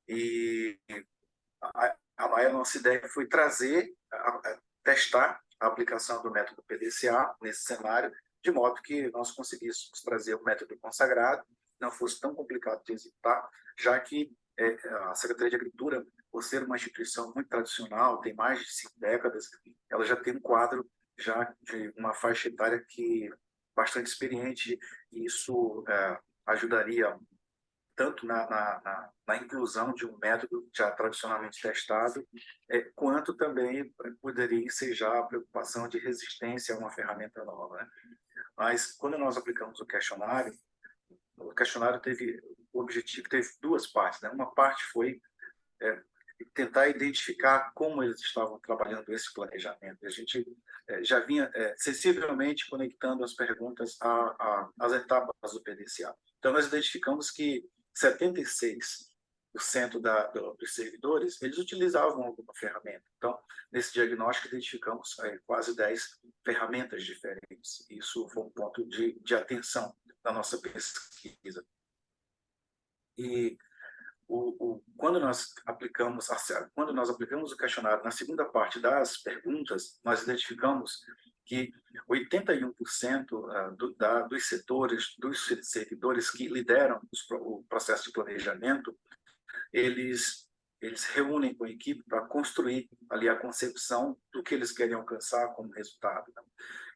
E a nossa ideia foi testar a aplicação do método PDCA nesse cenário, de modo que nós conseguíssemos trazer o método consagrado, não fosse tão complicado de executar, já que a Secretaria de Agricultura, por ser uma instituição muito tradicional, tem mais de 5 décadas, ela já tem um quadro já de uma faixa etária que bastante experiente, e isso ajudaria tanto na inclusão de um método já tradicionalmente testado, quanto também poderia ensejar a preocupação de resistência a uma ferramenta nova, né? Mas, quando nós aplicamos o questionário teve o objetivo, teve duas partes, né? Uma parte foi tentar identificar como eles estavam trabalhando esse planejamento. A gente já vinha sensivelmente conectando as perguntas às etapas do PDCA. Então, nós identificamos que 76% dos servidores, eles utilizavam alguma ferramenta. Então, nesse diagnóstico, identificamos quase 10 ferramentas diferentes. Isso foi um ponto de atenção da nossa pesquisa. E quando nós aplicamos o questionário na segunda parte das perguntas, nós identificamos que 81% dos setores, dos servidores que lideram o processo de planejamento, eles reúnem com a equipe para construir ali a concepção do que eles querem alcançar como resultado, né?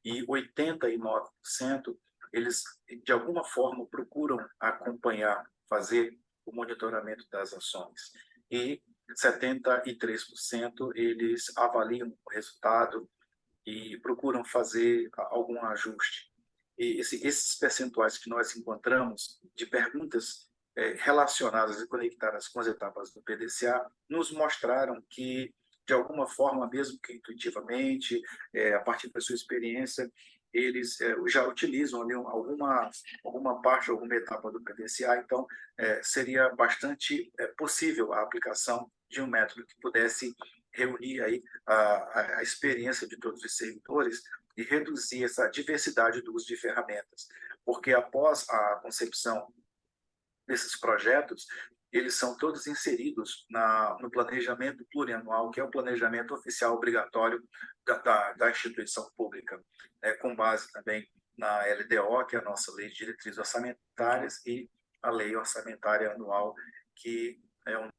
E 89% eles, de alguma forma, procuram acompanhar, fazer o monitoramento das ações. E 73% eles avaliam o resultado e procuram fazer algum ajuste. E esses percentuais que nós encontramos de perguntas relacionadas e conectadas com as etapas do PDCA nos mostraram que de alguma forma, mesmo que intuitivamente, a partir da sua experiência, eles já utilizam ali alguma parte, alguma etapa do PDCA, então seria bastante possível a aplicação de um método que pudesse reunir aí a experiência de todos os servidores e reduzir essa diversidade do uso de ferramentas, porque após a concepção desses projetos, eles são todos inseridos no planejamento plurianual, que é o planejamento oficial obrigatório da instituição pública, com base também na LDO, que é a nossa Lei de Diretrizes Orçamentárias, e a Lei Orçamentária Anual, que é o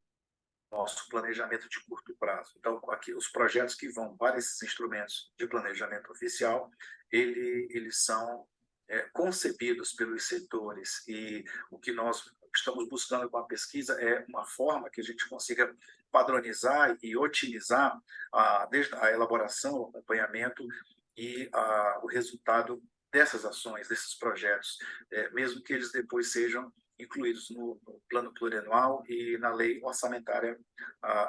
nosso planejamento de curto prazo. Então, aqui, os projetos que vão para esses instrumentos de planejamento oficial, eles são concebidos pelos setores, e o que nós estamos buscando com a pesquisa é uma forma que a gente consiga padronizar e otimizar desde a elaboração, o acompanhamento e o resultado dessas ações, desses projetos, mesmo que eles depois sejam incluídos no plano plurianual e na lei orçamentária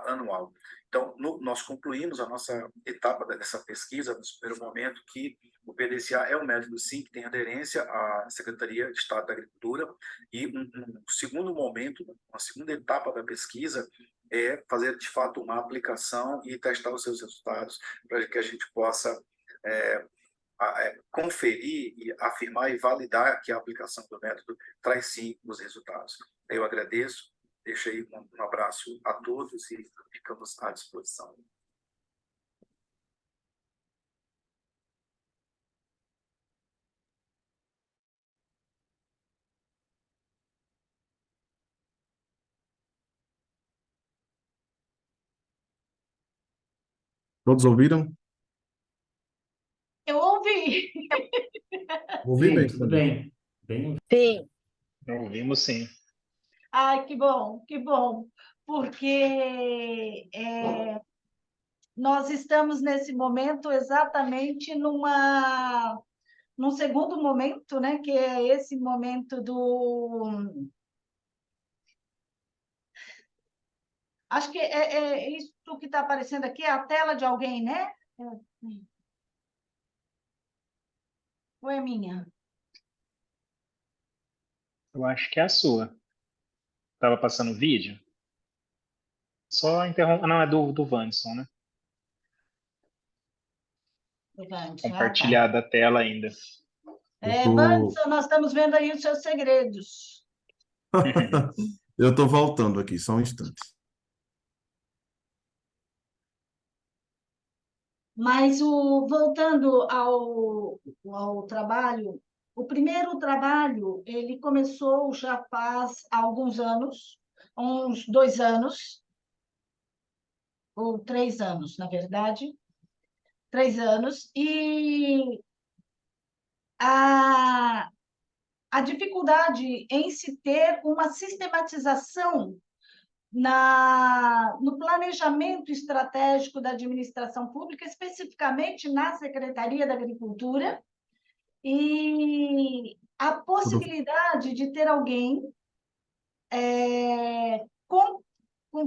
anual. Então, nós concluímos a nossa etapa dessa pesquisa, no primeiro momento, que o PDCA é um método, sim, que tem aderência à Secretaria de Estado da Agricultura, e um segundo momento, uma segunda etapa da pesquisa é fazer, de fato, uma aplicação e testar os seus resultados, para que a gente possa conferir e afirmar e validar que a aplicação do método traz, sim, os resultados. Eu agradeço, deixo aí um abraço a todos e ficamos à disposição. Todos ouviram? Eu ouvi. Ouvi Sim, bem tudo também. bem. Sim. Ouvimos sim. Ai, que bom, porque nós estamos nesse momento exatamente num segundo momento, né, que é esse momento Acho que isso que está aparecendo aqui, é a tela de alguém, né? Ou é minha? Eu acho que é a sua. Estava passando o vídeo? Só interromper. Não, é do Wanderson, né? Levante. Tá. Compartilhar da tela ainda. Wanderson, nós estamos vendo aí os seus segredos. Eu estou voltando aqui, só um instante. Mas voltando ao trabalho, o primeiro trabalho ele começou já faz alguns anos, uns 2 anos, ou 3 anos, na verdade, 3 anos, e a dificuldade em se ter uma sistematização no planejamento estratégico da administração pública, especificamente na Secretaria da Agricultura, e a possibilidade de ter alguém com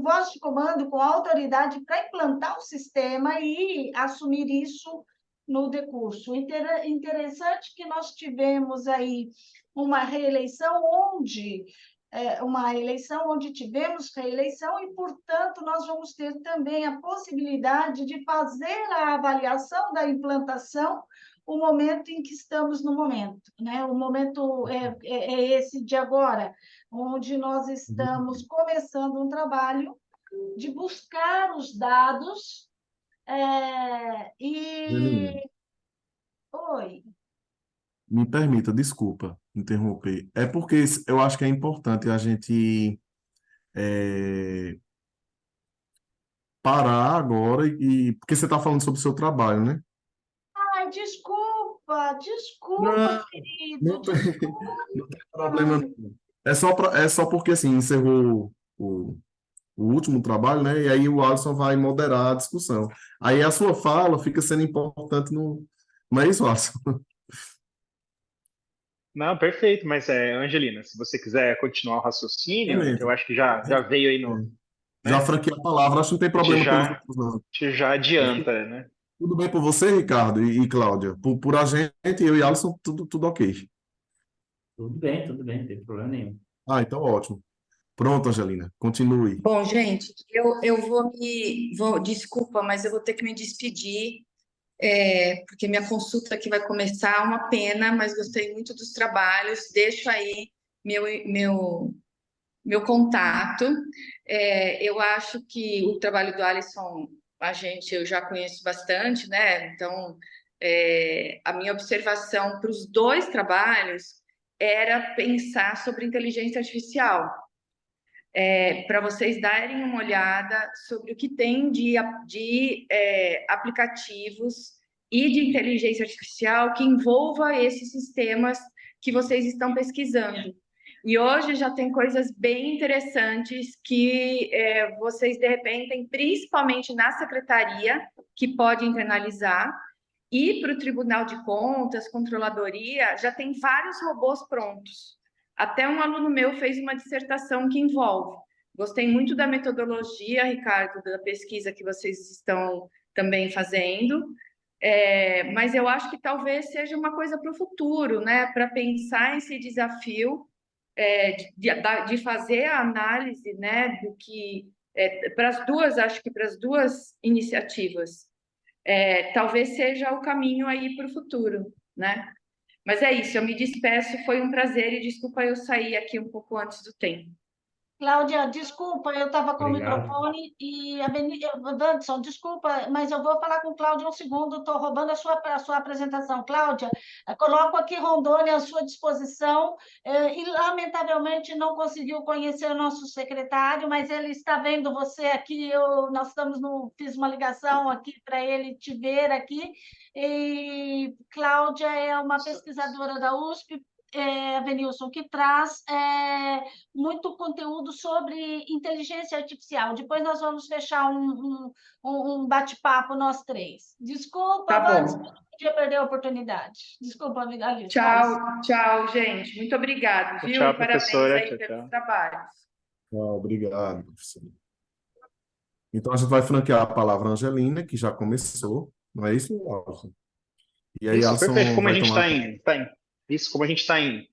voz de comando, com autoridade para implantar o sistema e assumir isso no decurso. Interessante que nós tivemos aí uma reeleição onde tivemos reeleição e, portanto, nós vamos ter também a possibilidade de fazer a avaliação da implantação o momento em que estamos no momento, né? O momento é esse de agora, onde nós estamos começando um trabalho de buscar os dados Janine, Oi. me permita, desculpa interromper. É porque eu acho que é importante a gente parar agora porque você está falando sobre o seu trabalho, né? Ai, desculpa, Não, querido, não tem, não tem problema desculpa. não. É só porque assim encerrou o último trabalho, né? E aí o Alisson vai moderar a discussão. Aí a sua fala fica sendo importante no. Não é isso, Alisson? Não, perfeito, mas Angelina, se você quiser continuar o raciocínio, que eu Comenta. acho que já veio aí Já franquei a palavra, acho que não tem A gente problema pelos já, a outros, não. gente já adianta, né? Tudo bem por você, Ricardo e Cláudia? Por a gente, eu e Alisson, tudo ok. Tudo bem, não tem problema nenhum. Ah, então ótimo. Pronto, Angelina, continue. Bom, gente, eu desculpa, mas eu vou ter que me despedir, porque minha consulta aqui vai começar, uma pena, mas gostei muito dos trabalhos. Deixo aí meu, meu, meu contato. Eu acho que o trabalho do Alisson, eu já conheço bastante, né? Então, a minha observação para os dois trabalhos era pensar sobre inteligência artificial, para vocês darem uma olhada sobre o que tem de aplicativos e de inteligência artificial que envolva esses sistemas que vocês estão pesquisando. E hoje já tem coisas bem interessantes que vocês, de repente, principalmente na secretaria, que pode internalizar, e para o Tribunal de Contas, Controladoria, já tem vários robôs prontos. Até um aluno meu fez uma dissertação que envolve. Gostei muito da metodologia, Ricardo, da pesquisa que vocês estão também fazendo, mas eu acho que talvez seja uma coisa para o futuro, né? Para pensar esse desafio de fazer a análise, né, do que para as duas, acho que para as duas iniciativas, talvez seja o caminho aí para o futuro, né? Mas é isso, eu me despeço, foi um prazer e desculpa eu sair aqui um pouco antes do tempo. Cláudia, desculpa, eu estava com o Obrigado. microfone e Wanderson, desculpa, mas eu vou falar com Cláudia um segundo, estou roubando a sua apresentação. Cláudia, coloco aqui Rondônia à sua disposição e, lamentavelmente, não conseguiu conhecer o nosso secretário, mas ele está vendo você aqui, fiz uma ligação aqui para ele te ver aqui, e Cláudia é uma pesquisadora da USP, Avenilson, que traz muito conteúdo sobre inteligência artificial. Depois nós vamos fechar um bate-papo, nós três. Desculpa, Tá Vandes, bom. não podia perder a oportunidade. Desculpa, amiga Alice. Tchau, gente. Muito obrigada, viu? Tchau, E parabéns professora. aí Tchau, pelos tchau. trabalhos. Obrigado, professor. Então, a gente vai franquear a palavra Angelina, que já começou, não é isso, Alisson? E aí, Isso, perfeito. Alisson Como a vai gente tomar. isso, como a gente está em,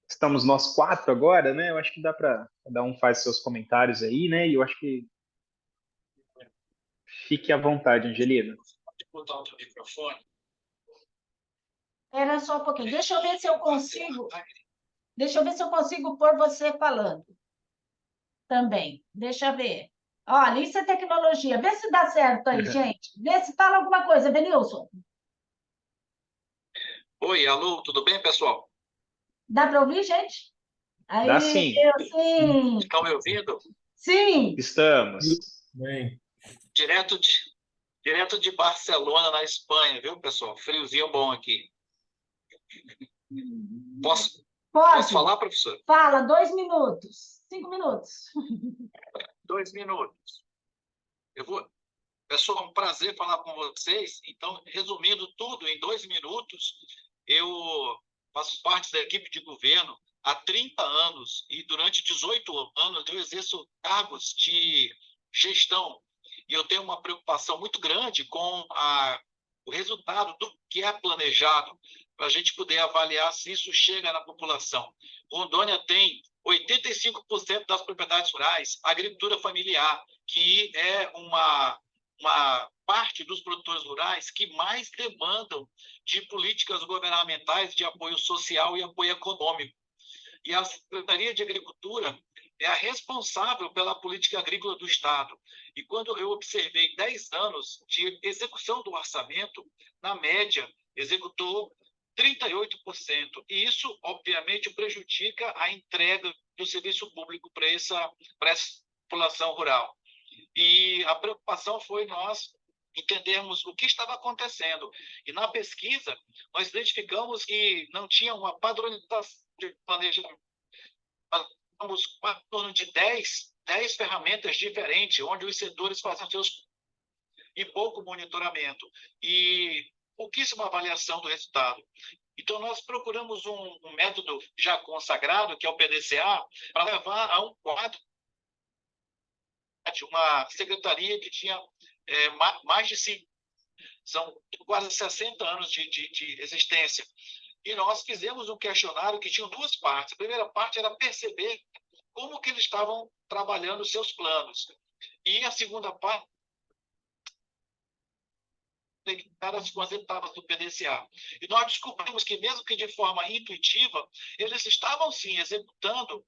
estamos nós quatro agora, né? Eu acho que dá para cada um faz seus comentários aí, né? E eu acho que fique à vontade, Angelina. Pode botar o teu microfone. Era só um pouquinho. Deixa eu ver se eu consigo. Deixa eu ver se eu consigo pôr você falando também. Deixa eu ver. Olha, isso é tecnologia. Vê se dá certo aí, gente. Vê se fala alguma coisa, Benilson. Oi, alô, tudo bem, pessoal? Dá para ouvir, gente? Dá Aí, sim. sim. Estão me ouvindo? Sim. Estamos. Bem. Direto de Barcelona, na Espanha, viu, pessoal? Friozinho bom aqui. Posso Pode. falar, professor? Fala, 2 minutos. 5 minutos. 2 minutos. Pessoal, um prazer falar com vocês. Então, resumindo tudo em 2 minutos, eu faço parte da equipe de governo há 30 anos e durante 18 anos eu exerço cargos de gestão. E eu tenho uma preocupação muito grande com o resultado do que é planejado, para a gente poder avaliar se isso chega na população. Rondônia tem 85% das propriedades rurais, agricultura familiar, que é uma parte dos produtores rurais que mais demandam de políticas governamentais de apoio social e apoio econômico. E a Secretaria de Agricultura é a responsável pela política agrícola do Estado. E quando eu observei 10 anos de execução do orçamento, na média, executou 38%. E isso, obviamente, prejudica a entrega do serviço público para essa população rural. E a preocupação foi nós entendermos o que estava acontecendo. E na pesquisa, nós identificamos que não tinha uma padronização de planejamento. Nós temos em torno de 10 ferramentas diferentes, onde os setores fazem seus e pouco monitoramento e pouquíssima avaliação do resultado. Então, nós procuramos um método já consagrado, que é o PDCA, para levar a um quadro uma secretaria que tinha mais de 5, são quase 60 anos de existência. E nós fizemos um questionário que tinha 2 partes. A primeira parte era perceber como que eles estavam trabalhando os seus planos. E a segunda parte as etapas do PDCA. E nós descobrimos que, mesmo que de forma intuitiva, eles estavam, sim, executando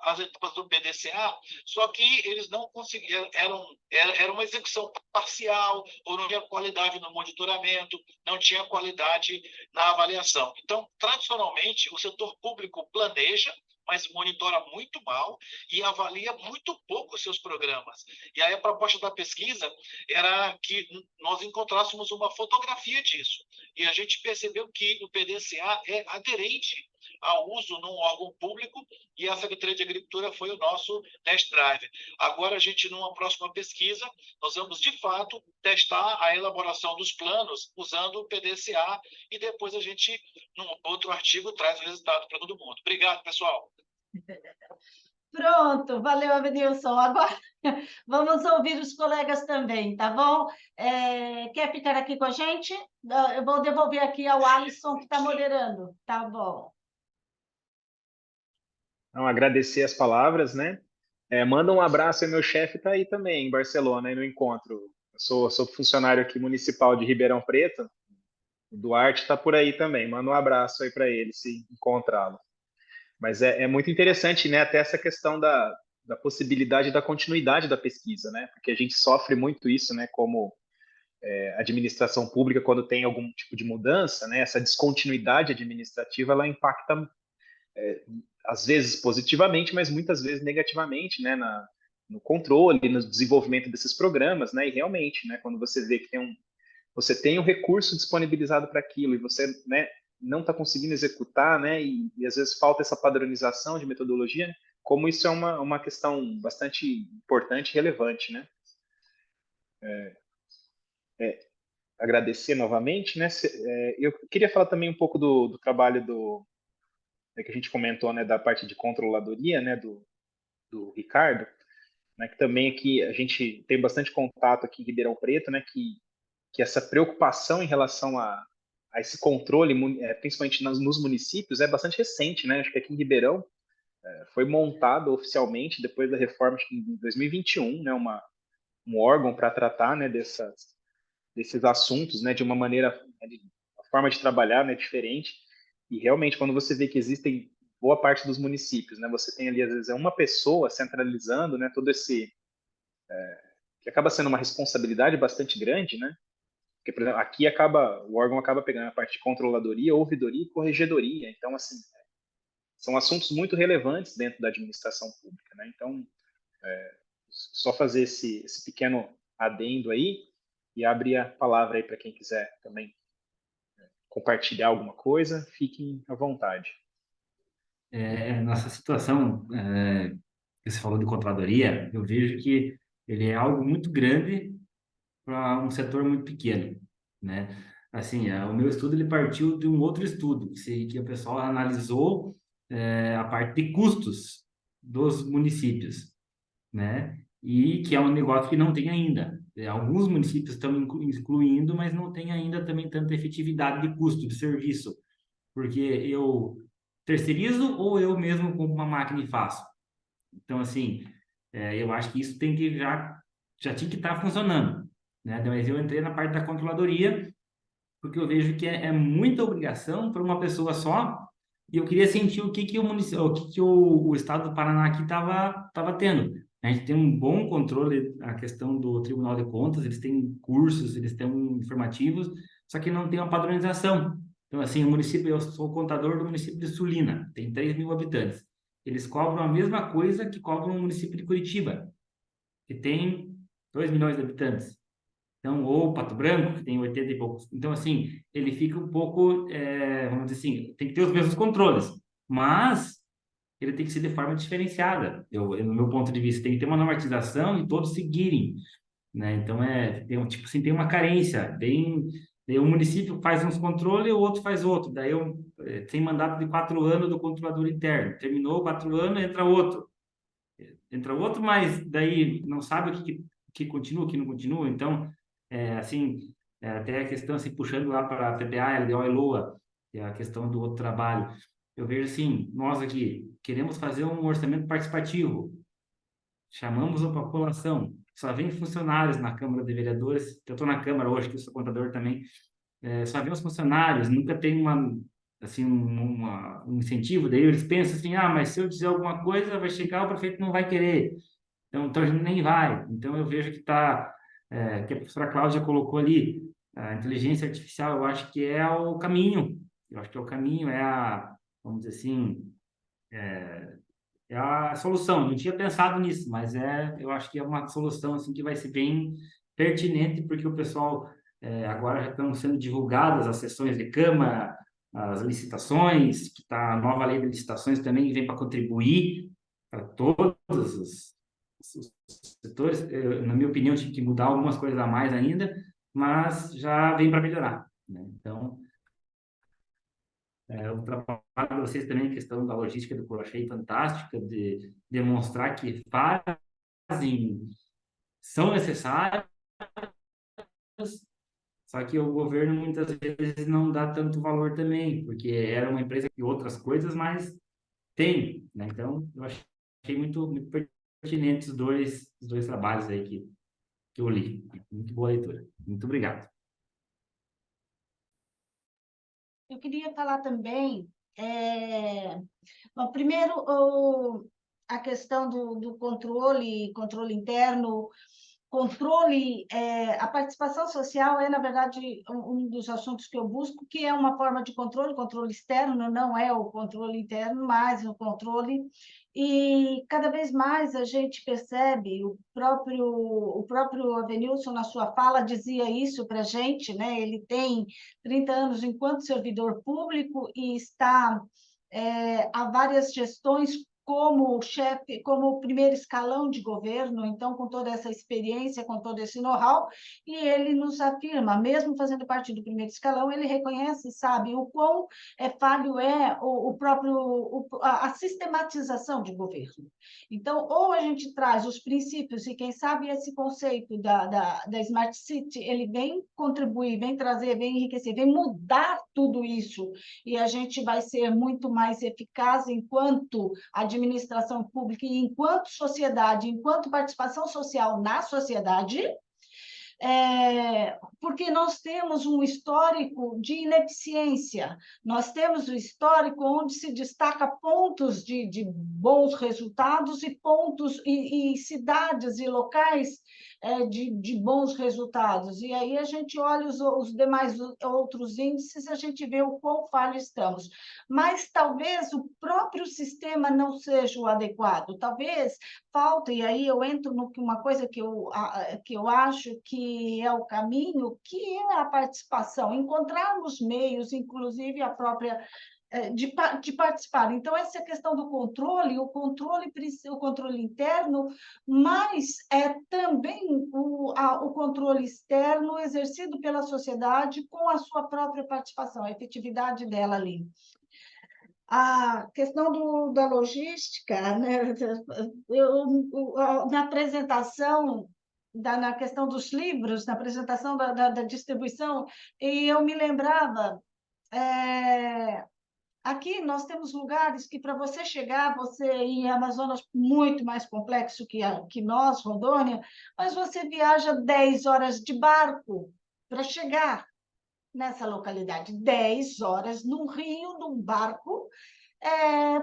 as etapas do PDCA, só que eles não conseguiam, era uma execução parcial, ou não tinha qualidade no monitoramento, não tinha qualidade na avaliação. Então, tradicionalmente, o setor público planeja, mas monitora muito mal e avalia muito pouco os seus programas. E aí a proposta da pesquisa era que nós encontrássemos uma fotografia disso. E a gente percebeu que o PDCA é aderente ao uso num órgão público, e a Secretaria de Agricultura foi o nosso test drive. Agora, a gente, numa próxima pesquisa, nós vamos, de fato, testar a elaboração dos planos usando o PDCA, e depois a gente, num outro artigo, traz o resultado para todo mundo. Obrigado, pessoal. Pronto, valeu, Avenilson. Agora vamos ouvir os colegas também, tá bom? Quer ficar aqui com a gente? Eu vou devolver aqui ao Alisson, que está moderando. Tá bom. Então, agradecer as palavras, né? Manda um abraço, meu chefe está aí também, em Barcelona, aí no encontro. Eu sou funcionário aqui municipal de Ribeirão Preto, o Duarte está por aí também. Manda um abraço aí para ele, se encontrá-lo. Mas é muito interessante, né? Até essa questão da possibilidade da continuidade da pesquisa, né? Porque a gente sofre muito isso, né? Como administração pública, quando tem algum tipo de mudança, né? Essa descontinuidade administrativa, ela impacta às vezes positivamente, mas muitas vezes negativamente, né? No controle, no desenvolvimento desses programas, né? E realmente, né? Quando você vê que você tem o recurso disponibilizado para aquilo e você, né, não está conseguindo executar, né, e às vezes falta essa padronização de metodologia, como isso é uma questão bastante importante e relevante, né? Agradecer novamente, né? Eu queria falar também um pouco do trabalho que a gente comentou, né, da parte de controladoria, né, do Ricardo, né, que também aqui a gente tem bastante contato aqui em Ribeirão Preto, né, que essa preocupação em relação a esse controle, principalmente nos municípios, é bastante recente, né? Acho que aqui em Ribeirão foi montado oficialmente depois da reforma, acho que em 2021, né? Um órgão para tratar, né, desses assuntos, né, de uma maneira, uma forma de trabalhar, né, diferente. E realmente, quando você vê que existem boa parte dos municípios, né, você tem ali às vezes uma pessoa centralizando, né, todo esse que acaba sendo uma responsabilidade bastante grande, né? Porque, por exemplo, aqui o órgão acaba pegando a parte de controladoria, ouvidoria e corregedoria. Então, assim, são assuntos muito relevantes dentro da administração pública, né? Então, só fazer esse pequeno adendo aí e abrir a palavra aí para quem quiser também compartilhar alguma coisa, fiquem à vontade. Nossa situação, que você falou de controladoria, eu vejo que ele é algo muito grande para um setor muito pequeno, né? Assim, o meu estudo ele partiu de um outro estudo que o pessoal analisou a parte de custos dos municípios, né? E que é um negócio que não tem ainda. Alguns municípios estão incluindo, mas não tem ainda também tanta efetividade de custo de serviço, porque eu terceirizo ou eu mesmo compro uma máquina e faço. Então, assim, eu acho que isso tem que já tinha que estar funcionando, né? Mas eu entrei na parte da controladoria porque eu vejo que é muita obrigação para uma pessoa só, e eu queria sentir o que o Estado do Paraná aqui estava tendo. A gente tem um bom controle a questão do Tribunal de Contas, eles têm cursos, eles têm informativos, só que não tem uma padronização. Então, assim, eu sou contador do município de Sulina, tem 3.000 habitantes. Eles cobram a mesma coisa que cobram o município de Curitiba, que tem 2 milhões de habitantes. Então, ou Pato Branco, que tem 80 e poucos. Então, assim, ele fica um pouco, vamos dizer assim, tem que ter os mesmos controles, mas ele tem que ser de forma diferenciada. No meu ponto de vista, tem que ter uma normatização e todos seguirem, né? Então, tipo assim, tem uma carência. Daí o município faz uns controles e o outro faz outro. Daí tem mandato de 4 anos do controlador interno. Terminou 4 anos, entra outro. entra outro, mas daí não sabe que continua, o que não continua. Então, assim, até a questão, assim, puxando lá para a PPA, LDO e LOA, que é a questão do outro trabalho, eu vejo assim, nós aqui queremos fazer um orçamento participativo, chamamos a população, só vem funcionários na Câmara de Vereadores, eu estou na Câmara hoje, que eu sou contador também, só vem os funcionários, nunca tem assim, um incentivo, daí eles pensam assim, mas se eu dizer alguma coisa, vai chegar, o prefeito não vai querer, então a gente nem vai. Então eu vejo que que a professora Cláudia colocou ali, a inteligência artificial, eu acho que é o caminho, eu acho que é o caminho, vamos dizer assim, é a solução. Não tinha pensado nisso, mas eu acho que é uma solução assim que vai ser bem pertinente, porque o pessoal agora já estão sendo divulgadas as sessões de Câmara, as licitações, que está a nova lei de licitações também vem para contribuir para todos os setores. Na minha opinião, tinha que mudar algumas coisas a mais ainda, mas já vem para melhorar, né? Então, o trabalho de vocês também, a questão da logística do eu achei fantástica, de demonstrar que fazem, são necessárias, só que o governo muitas vezes não dá tanto valor também, porque era uma empresa que outras coisas, mas tem, né? Então, eu achei muito pertinentes os dois trabalhos aí que eu li. Muito boa leitura. Muito obrigado. Eu queria falar também, bom, primeiro, a questão do controle interno, a participação social na verdade, um dos assuntos que eu busco, que é uma forma de controle externo, não é o controle interno, mas o controle, e cada vez mais a gente percebe, o próprio Avenilson, na sua fala, dizia isso para a gente, né? Ele tem 30 anos enquanto servidor público e está há várias gestões como chefe, como primeiro escalão de governo, então, com toda essa experiência, com todo esse know-how, e ele nos afirma, mesmo fazendo parte do primeiro escalão, ele reconhece, sabe, o quão falho é a sistematização de governo. Então, ou a gente traz os princípios, e quem sabe esse conceito da Smart City, ele vem contribuir, vem trazer, vem enriquecer, vem mudar tudo isso, e a gente vai ser muito mais eficaz enquanto administração pública e enquanto sociedade, enquanto participação social na sociedade, porque nós temos um histórico de ineficiência, nós temos um histórico onde se destaca pontos de bons resultados e pontos e cidades e locais de bons resultados. E aí a gente olha os demais outros índices, a gente vê o quão falho estamos. Mas talvez o próprio sistema não seja o adequado, talvez falta, e aí eu entro numa coisa que eu acho que é o caminho, que é a participação, encontrarmos meios, inclusive a própria de participar. Então, essa questão do controle, o controle interno, mas também o controle externo exercido pela sociedade com a sua própria participação, a efetividade dela ali. A questão da logística, né? Na apresentação, na questão dos livros, na apresentação da distribuição, e eu me lembrava, aqui nós temos lugares que, para você chegar, você em Amazonas, muito mais complexo que nós, Rondônia, mas você viaja 10 horas de barco para chegar nessa localidade, 10 horas no rio, num barco,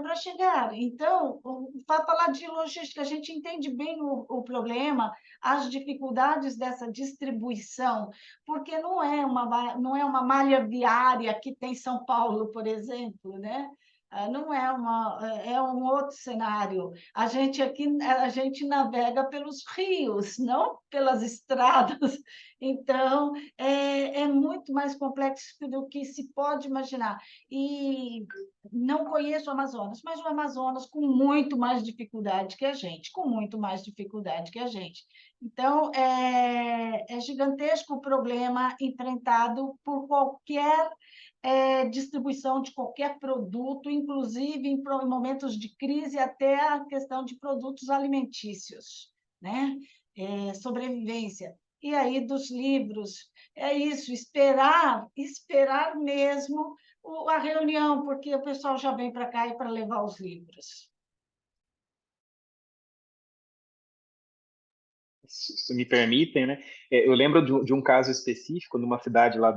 para chegar. Então, para falar de logística, a gente entende bem o problema, as dificuldades dessa distribuição, porque não é uma malha viária que tem São Paulo, por exemplo, né? Não é um outro cenário. A gente navega pelos rios, não pelas estradas. Então, é muito mais complexo do que se pode imaginar. E não conheço o Amazonas, mas o Amazonas com muito mais dificuldade que a gente, com muito mais dificuldade que a gente. Então, é gigantesco o problema enfrentado por qualquer distribuição de qualquer produto, inclusive em momentos de crise, até a questão de produtos alimentícios, né? Sobrevivência. E aí, dos livros, é isso, esperar mesmo a reunião, porque o pessoal já vem para cá para levar os livros. Se me permitem, né? Eu lembro de um caso específico numa cidade lá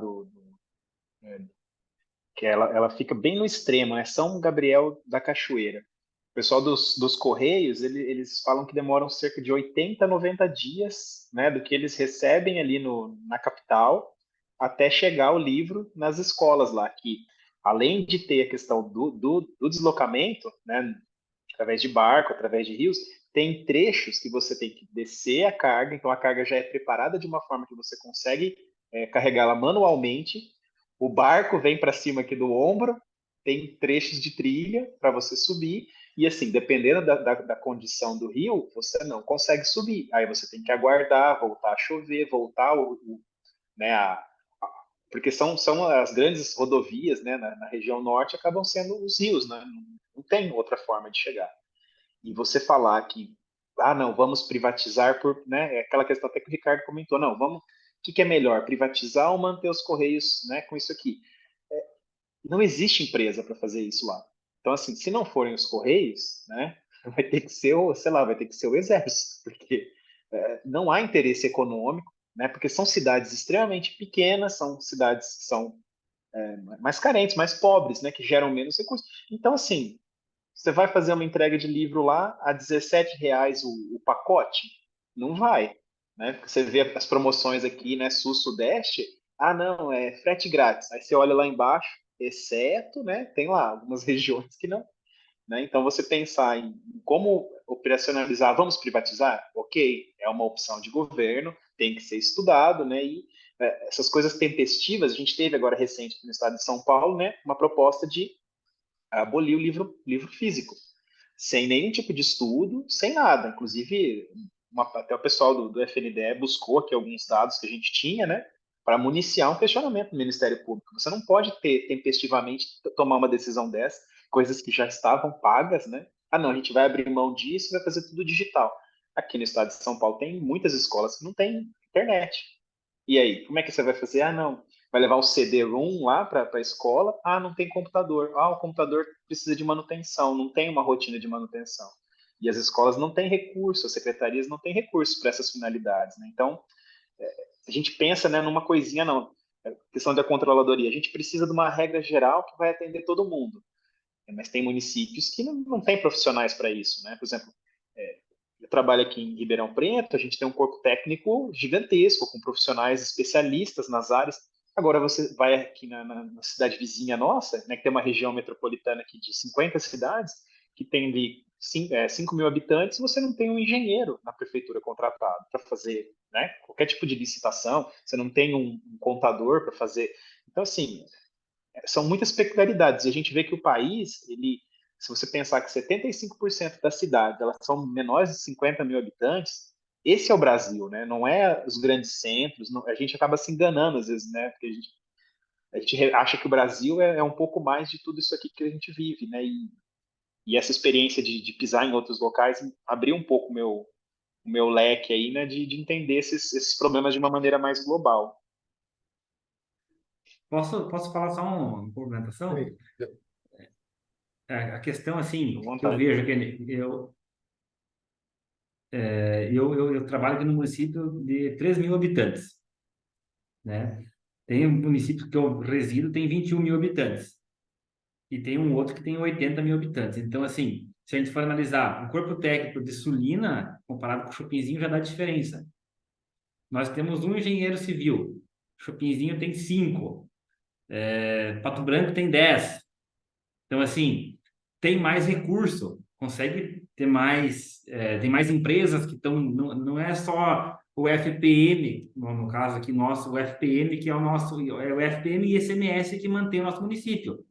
que ela fica bem no extremo, né? São Gabriel da Cachoeira. O pessoal dos Correios, eles falam que demoram cerca de 80, 90 dias, né, do que eles recebem ali na capital até chegar o livro nas escolas lá, que além de ter a questão do deslocamento, né, através de barco, através de rios, tem trechos que você tem que descer a carga, então a carga já é preparada de uma forma que você consegue carregá-la manualmente, o barco vem para cima aqui do ombro, tem trechos de trilha para você subir, e assim, dependendo da condição do rio, você não consegue subir. Aí você tem que aguardar, voltar a chover, voltar né, porque são as grandes rodovias, né, na região norte, acabam sendo os rios, né? Não tem outra forma de chegar. E você falar que, não, vamos privatizar né, é aquela questão até que o Ricardo comentou, não, vamos, o que é melhor, privatizar ou manter os Correios, né, com isso aqui? Não existe empresa para fazer isso lá. Então, assim, se não forem os Correios, né, vai ter que ser vai ter que ser o Exército, porque não há interesse econômico, né, porque são cidades extremamente pequenas, são cidades que são mais carentes, mais pobres, né, que geram menos recursos. Então, assim, você vai fazer uma entrega de livro lá a R$17 o pacote? Não vai, né? Você vê as promoções aqui, né? Sul-Sudeste, não, é frete grátis. Aí você olha lá embaixo, exceto, né? Tem lá algumas regiões que não, né? Então você pensar em como operacionalizar, vamos privatizar? Ok, é uma opção de governo, tem que ser estudado, né? E essas coisas tempestivas, a gente teve agora recente no estado de São Paulo, né? Uma proposta de abolir o livro físico, sem nenhum tipo de estudo, sem nada. Inclusive, até o pessoal do FNDE buscou aqui alguns dados que a gente tinha, né, para municiar um questionamento do Ministério Público. Você não pode tempestivamente tomar uma decisão dessa, coisas que já estavam pagas, né? Não, a gente vai abrir mão disso e vai fazer tudo digital. Aqui no estado de São Paulo tem muitas escolas que não têm internet. E aí, como é que você vai fazer? Não, vai levar o CD-ROM lá para a escola. Não tem computador. O computador precisa de manutenção, não tem uma rotina de manutenção. E as escolas não têm recurso, as secretarias não têm recurso para essas finalidades, né? Então, a gente pensa, né, numa coisinha, não. Questão da controladoria. A gente precisa de uma regra geral que vai atender todo mundo. Mas tem municípios que não têm profissionais para isso, né? Por exemplo, eu trabalho aqui em Ribeirão Preto, a gente tem um corpo técnico gigantesco, com profissionais especialistas nas áreas. Agora você vai aqui na cidade vizinha nossa, né, que tem uma região metropolitana aqui de 50 cidades, que tem ali 5 mil habitantes, você não tem um engenheiro na prefeitura contratado para fazer, né, qualquer tipo de licitação, você não tem um contador para fazer. Então, assim, são muitas peculiaridades. E a gente vê que o país, se você pensar que 75% das cidades elas são menores de 50 mil habitantes, esse é o Brasil, né? Não é os grandes centros. A gente acaba se enganando às vezes, né? Porque a gente acha que o Brasil é um pouco mais de tudo isso aqui que a gente vive, né? E essa experiência de pisar em outros locais abriu um pouco o meu leque aí, né? De entender esses problemas de uma maneira mais global. Posso falar só uma complementação? A questão, assim, que eu vejo, que eu trabalho aqui no município de 3 mil habitantes, né? Tem um município que eu resido, tem 21 mil habitantes. E tem um outro que tem 80 mil habitantes. Então, assim, se a gente for analisar o corpo técnico de Sulina, comparado com o Chopinzinho, já dá diferença. Nós temos um engenheiro civil, Chopinzinho tem 5, Pato Branco tem 10. Então, assim, tem mais recurso, consegue ter mais, tem mais empresas que estão, não é só o FPM, no caso aqui nosso, o FPM que é o FPM e ICMS que mantém o nosso município.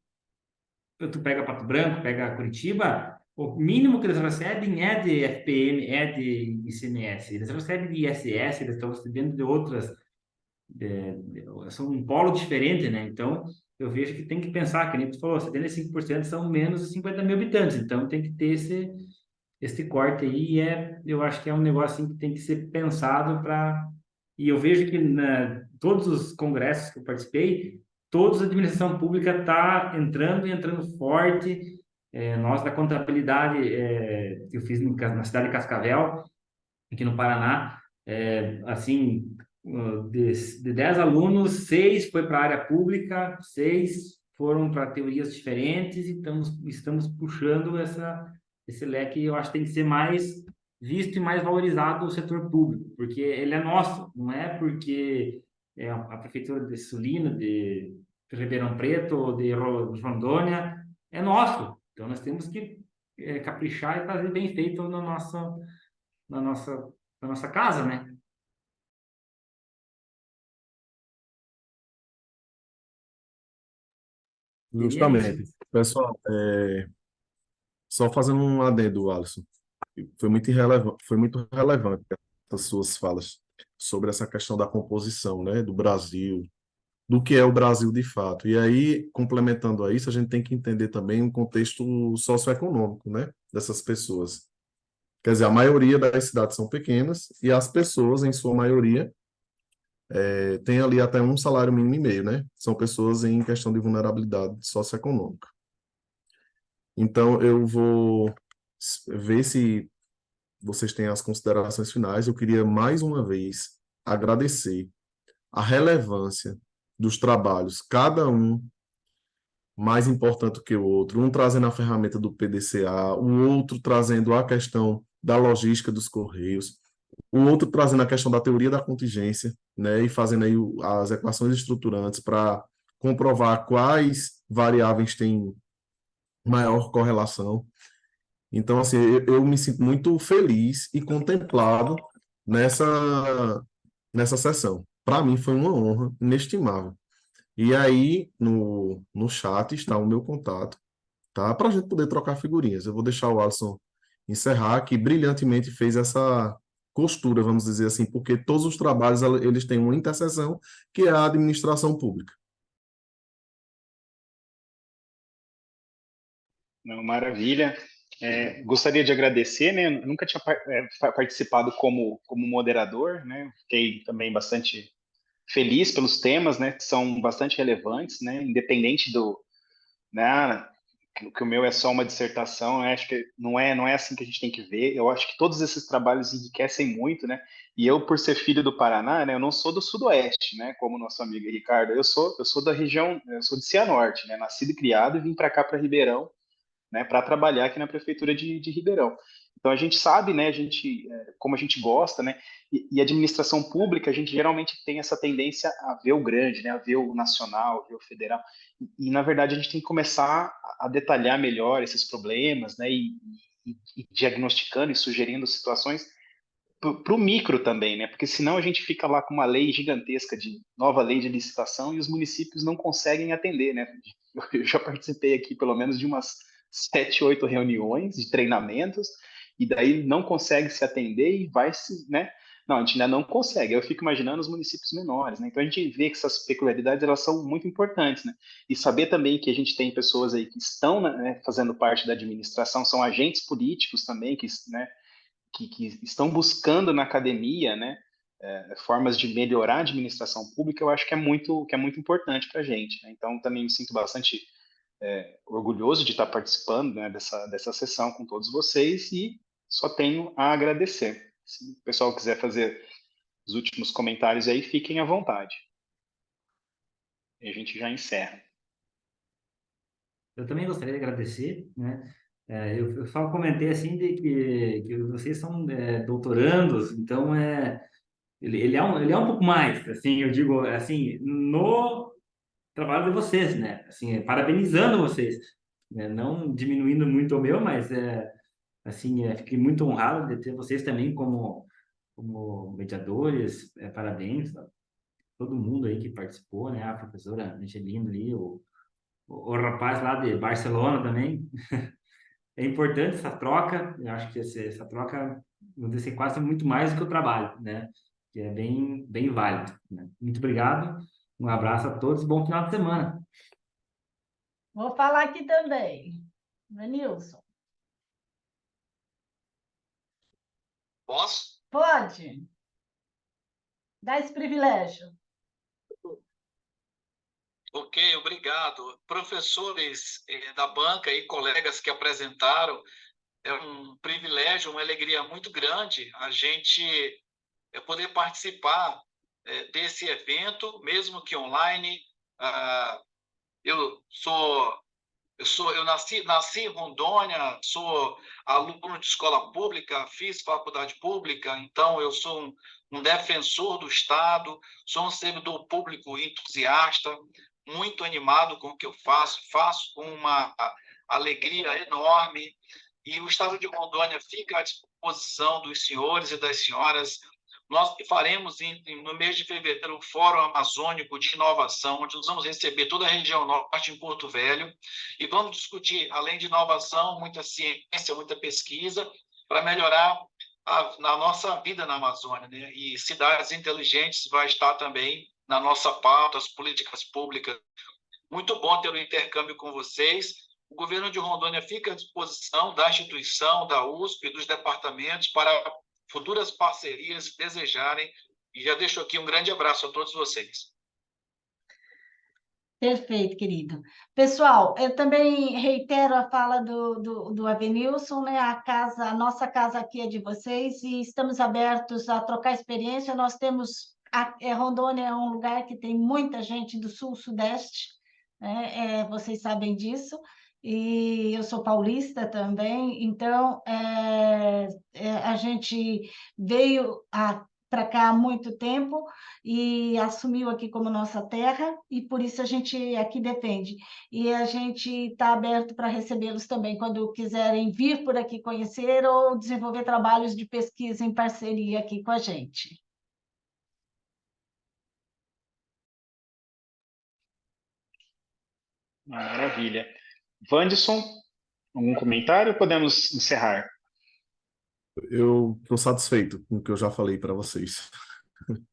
Tu pega Pato Branco, pega Curitiba, o mínimo que eles recebem é de FPM, é de ICMS. Eles recebem de ISS, eles estão recebendo de outras, são um polo diferente, né? Então, eu vejo que tem que pensar, que nem tu falou, 75% são menos de 50 mil habitantes, então tem que ter esse corte aí, eu acho que é um negócio assim, que tem que ser pensado para... E eu vejo que todos os congressos que eu participei, todos a administração pública está entrando e entrando forte. Nós da contabilidade, que eu fiz na cidade de Cascavel, aqui no Paraná, assim, de 10 alunos, 6 foi para a área pública, 6 foram para teorias diferentes, e estamos puxando esse leque. Eu acho que tem que ser mais visto e mais valorizado o setor público, porque ele é nosso, não é porque a prefeitura de Sulina, de Ribeirão Preto, de Rondônia, é nosso. Então nós temos que caprichar e fazer bem feito na nossa, na nossa casa, né? Seria isso. Justamente. Pessoal, só fazendo um adendo, Alisson. Foi muito relevante essas suas falas sobre essa questão da composição, né, do Brasil, do que é o Brasil de fato. E aí, complementando a isso, a gente tem que entender também um contexto socioeconômico, né, dessas pessoas. Quer dizer, a maioria das cidades são pequenas e as pessoas, em sua maioria, têm ali até um salário mínimo e meio, né? São pessoas em questão de vulnerabilidade socioeconômica. Então, eu vou ver se vocês têm as considerações finais. Eu queria mais uma vez agradecer a relevância dos trabalhos, cada um mais importante que o outro, um trazendo a ferramenta do PDCA, o outro trazendo a questão da logística dos Correios, o outro trazendo a questão da teoria da contingência, né, e fazendo aí as equações estruturantes para comprovar quais variáveis têm maior correlação. Então, assim, eu me sinto muito feliz e contemplado nessa sessão. Para mim foi uma honra inestimável. E aí, no chat está o meu contato, tá? Para a gente poder trocar figurinhas. Eu vou deixar o Alisson encerrar, que brilhantemente fez essa costura, vamos dizer assim, porque todos os trabalhos eles têm uma interseção, que é a administração pública. Não, maravilha. Gostaria de agradecer, né? Eu nunca tinha participado como moderador, né? Fiquei também bastante feliz pelos temas, né? Que são bastante relevantes, né? Independente né? Que o meu é só uma dissertação, eu acho que não é assim que a gente tem que ver. Eu acho que todos esses trabalhos enriquecem muito, né? E eu, por ser filho do Paraná, né? Eu não sou do Sudoeste, né? Como nosso amigo Ricardo. Eu sou da região, eu sou de Cianorte, né? Nascido e criado e vim para cá, para Ribeirão, né, para trabalhar aqui na prefeitura de Ribeirão. Então a gente sabe, né, como a gente gosta, né, e administração pública, a gente geralmente tem essa tendência a ver o grande, né, a ver o nacional, a ver o federal, e na verdade a gente tem que começar a detalhar melhor esses problemas, né, e diagnosticando e sugerindo situações para o micro também, né, porque senão a gente fica lá com uma lei gigantesca de nova lei de licitação e os municípios não conseguem atender, né. Eu já participei aqui pelo menos de umas 7, 8 reuniões de treinamentos, e daí não consegue se atender e vai se, né? Não, a gente ainda não consegue. Eu fico imaginando os municípios menores, né? Então a gente vê que essas peculiaridades elas são muito importantes, né? E saber também que a gente tem pessoas aí que estão, né, fazendo parte da administração, são agentes políticos também né, que estão buscando na academia, né, formas de melhorar a administração pública. Eu acho que é muito importante para a gente, né? Então também me sinto bastante orgulhoso de estar participando, né, dessa sessão com todos vocês e só tenho a agradecer. Se o pessoal quiser fazer os últimos comentários aí, fiquem à vontade. E a gente já encerra. Eu também gostaria de agradecer, né? Eu só comentei assim de que vocês são doutorandos, então ele é um pouco mais, assim, eu digo assim, no trabalho de vocês, né? Assim, parabenizando vocês, né? Não diminuindo muito o meu, mas assim, fiquei muito honrado de ter vocês também como mediadores. Parabéns a todo mundo aí que participou, né? A professora Angelina ali, o rapaz lá de Barcelona também. É importante essa troca. Eu acho que essa troca vai ser quase muito mais do que o trabalho, né? Que é bem, bem válido, né? Muito obrigado. Um abraço a todos e bom final de semana. Vou falar aqui também. Vanilson, Posso? pode? Dá esse privilégio. Ok, obrigado. Professores da banca e colegas que apresentaram, é um privilégio, uma alegria muito grande a gente poder participar desse evento, mesmo que online. Ah, eu sou eu nasci em Rondônia, sou aluno de escola pública, fiz faculdade pública, então eu sou um defensor do Estado, sou um servidor público entusiasta, muito animado com o que eu faço com uma alegria enorme, e o Estado de Rondônia fica à disposição dos senhores e das senhoras. Nós faremos no mês de fevereiro o Fórum Amazônico de Inovação, onde nós vamos receber toda a região norte em Porto Velho e vamos discutir, além de inovação, muita ciência, muita pesquisa para melhorar na nossa vida na Amazônia, né? E cidades inteligentes vai estar também na nossa pauta, as políticas públicas. Muito bom ter um intercâmbio com vocês. O governo de Rondônia fica à disposição da instituição, da USP, dos departamentos para futuras parcerias se desejarem. E já deixo aqui um grande abraço a todos vocês. Perfeito, querido. Pessoal, eu também reitero a fala do Avenilson, né? A nossa casa aqui é de vocês e estamos abertos a trocar experiência. Nós temos, Rondônia é um lugar que tem muita gente do sul, sudeste, né? Vocês sabem disso. E eu sou paulista também, então a gente veio para cá há muito tempo e assumiu aqui como nossa terra, e por isso a gente aqui defende. E a gente está aberto para recebê-los também, quando quiserem vir por aqui conhecer ou desenvolver trabalhos de pesquisa em parceria aqui com a gente. Maravilha. Wanderson, algum comentário ou podemos encerrar? Eu estou satisfeito com o que eu já falei para vocês.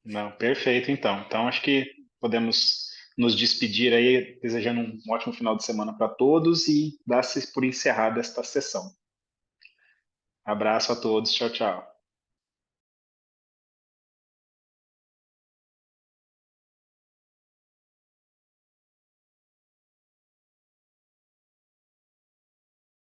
Não, perfeito, então. Então, acho que podemos nos despedir aí, desejando um ótimo final de semana para todos e dar-se por encerrada esta sessão. Abraço a todos, tchau, tchau.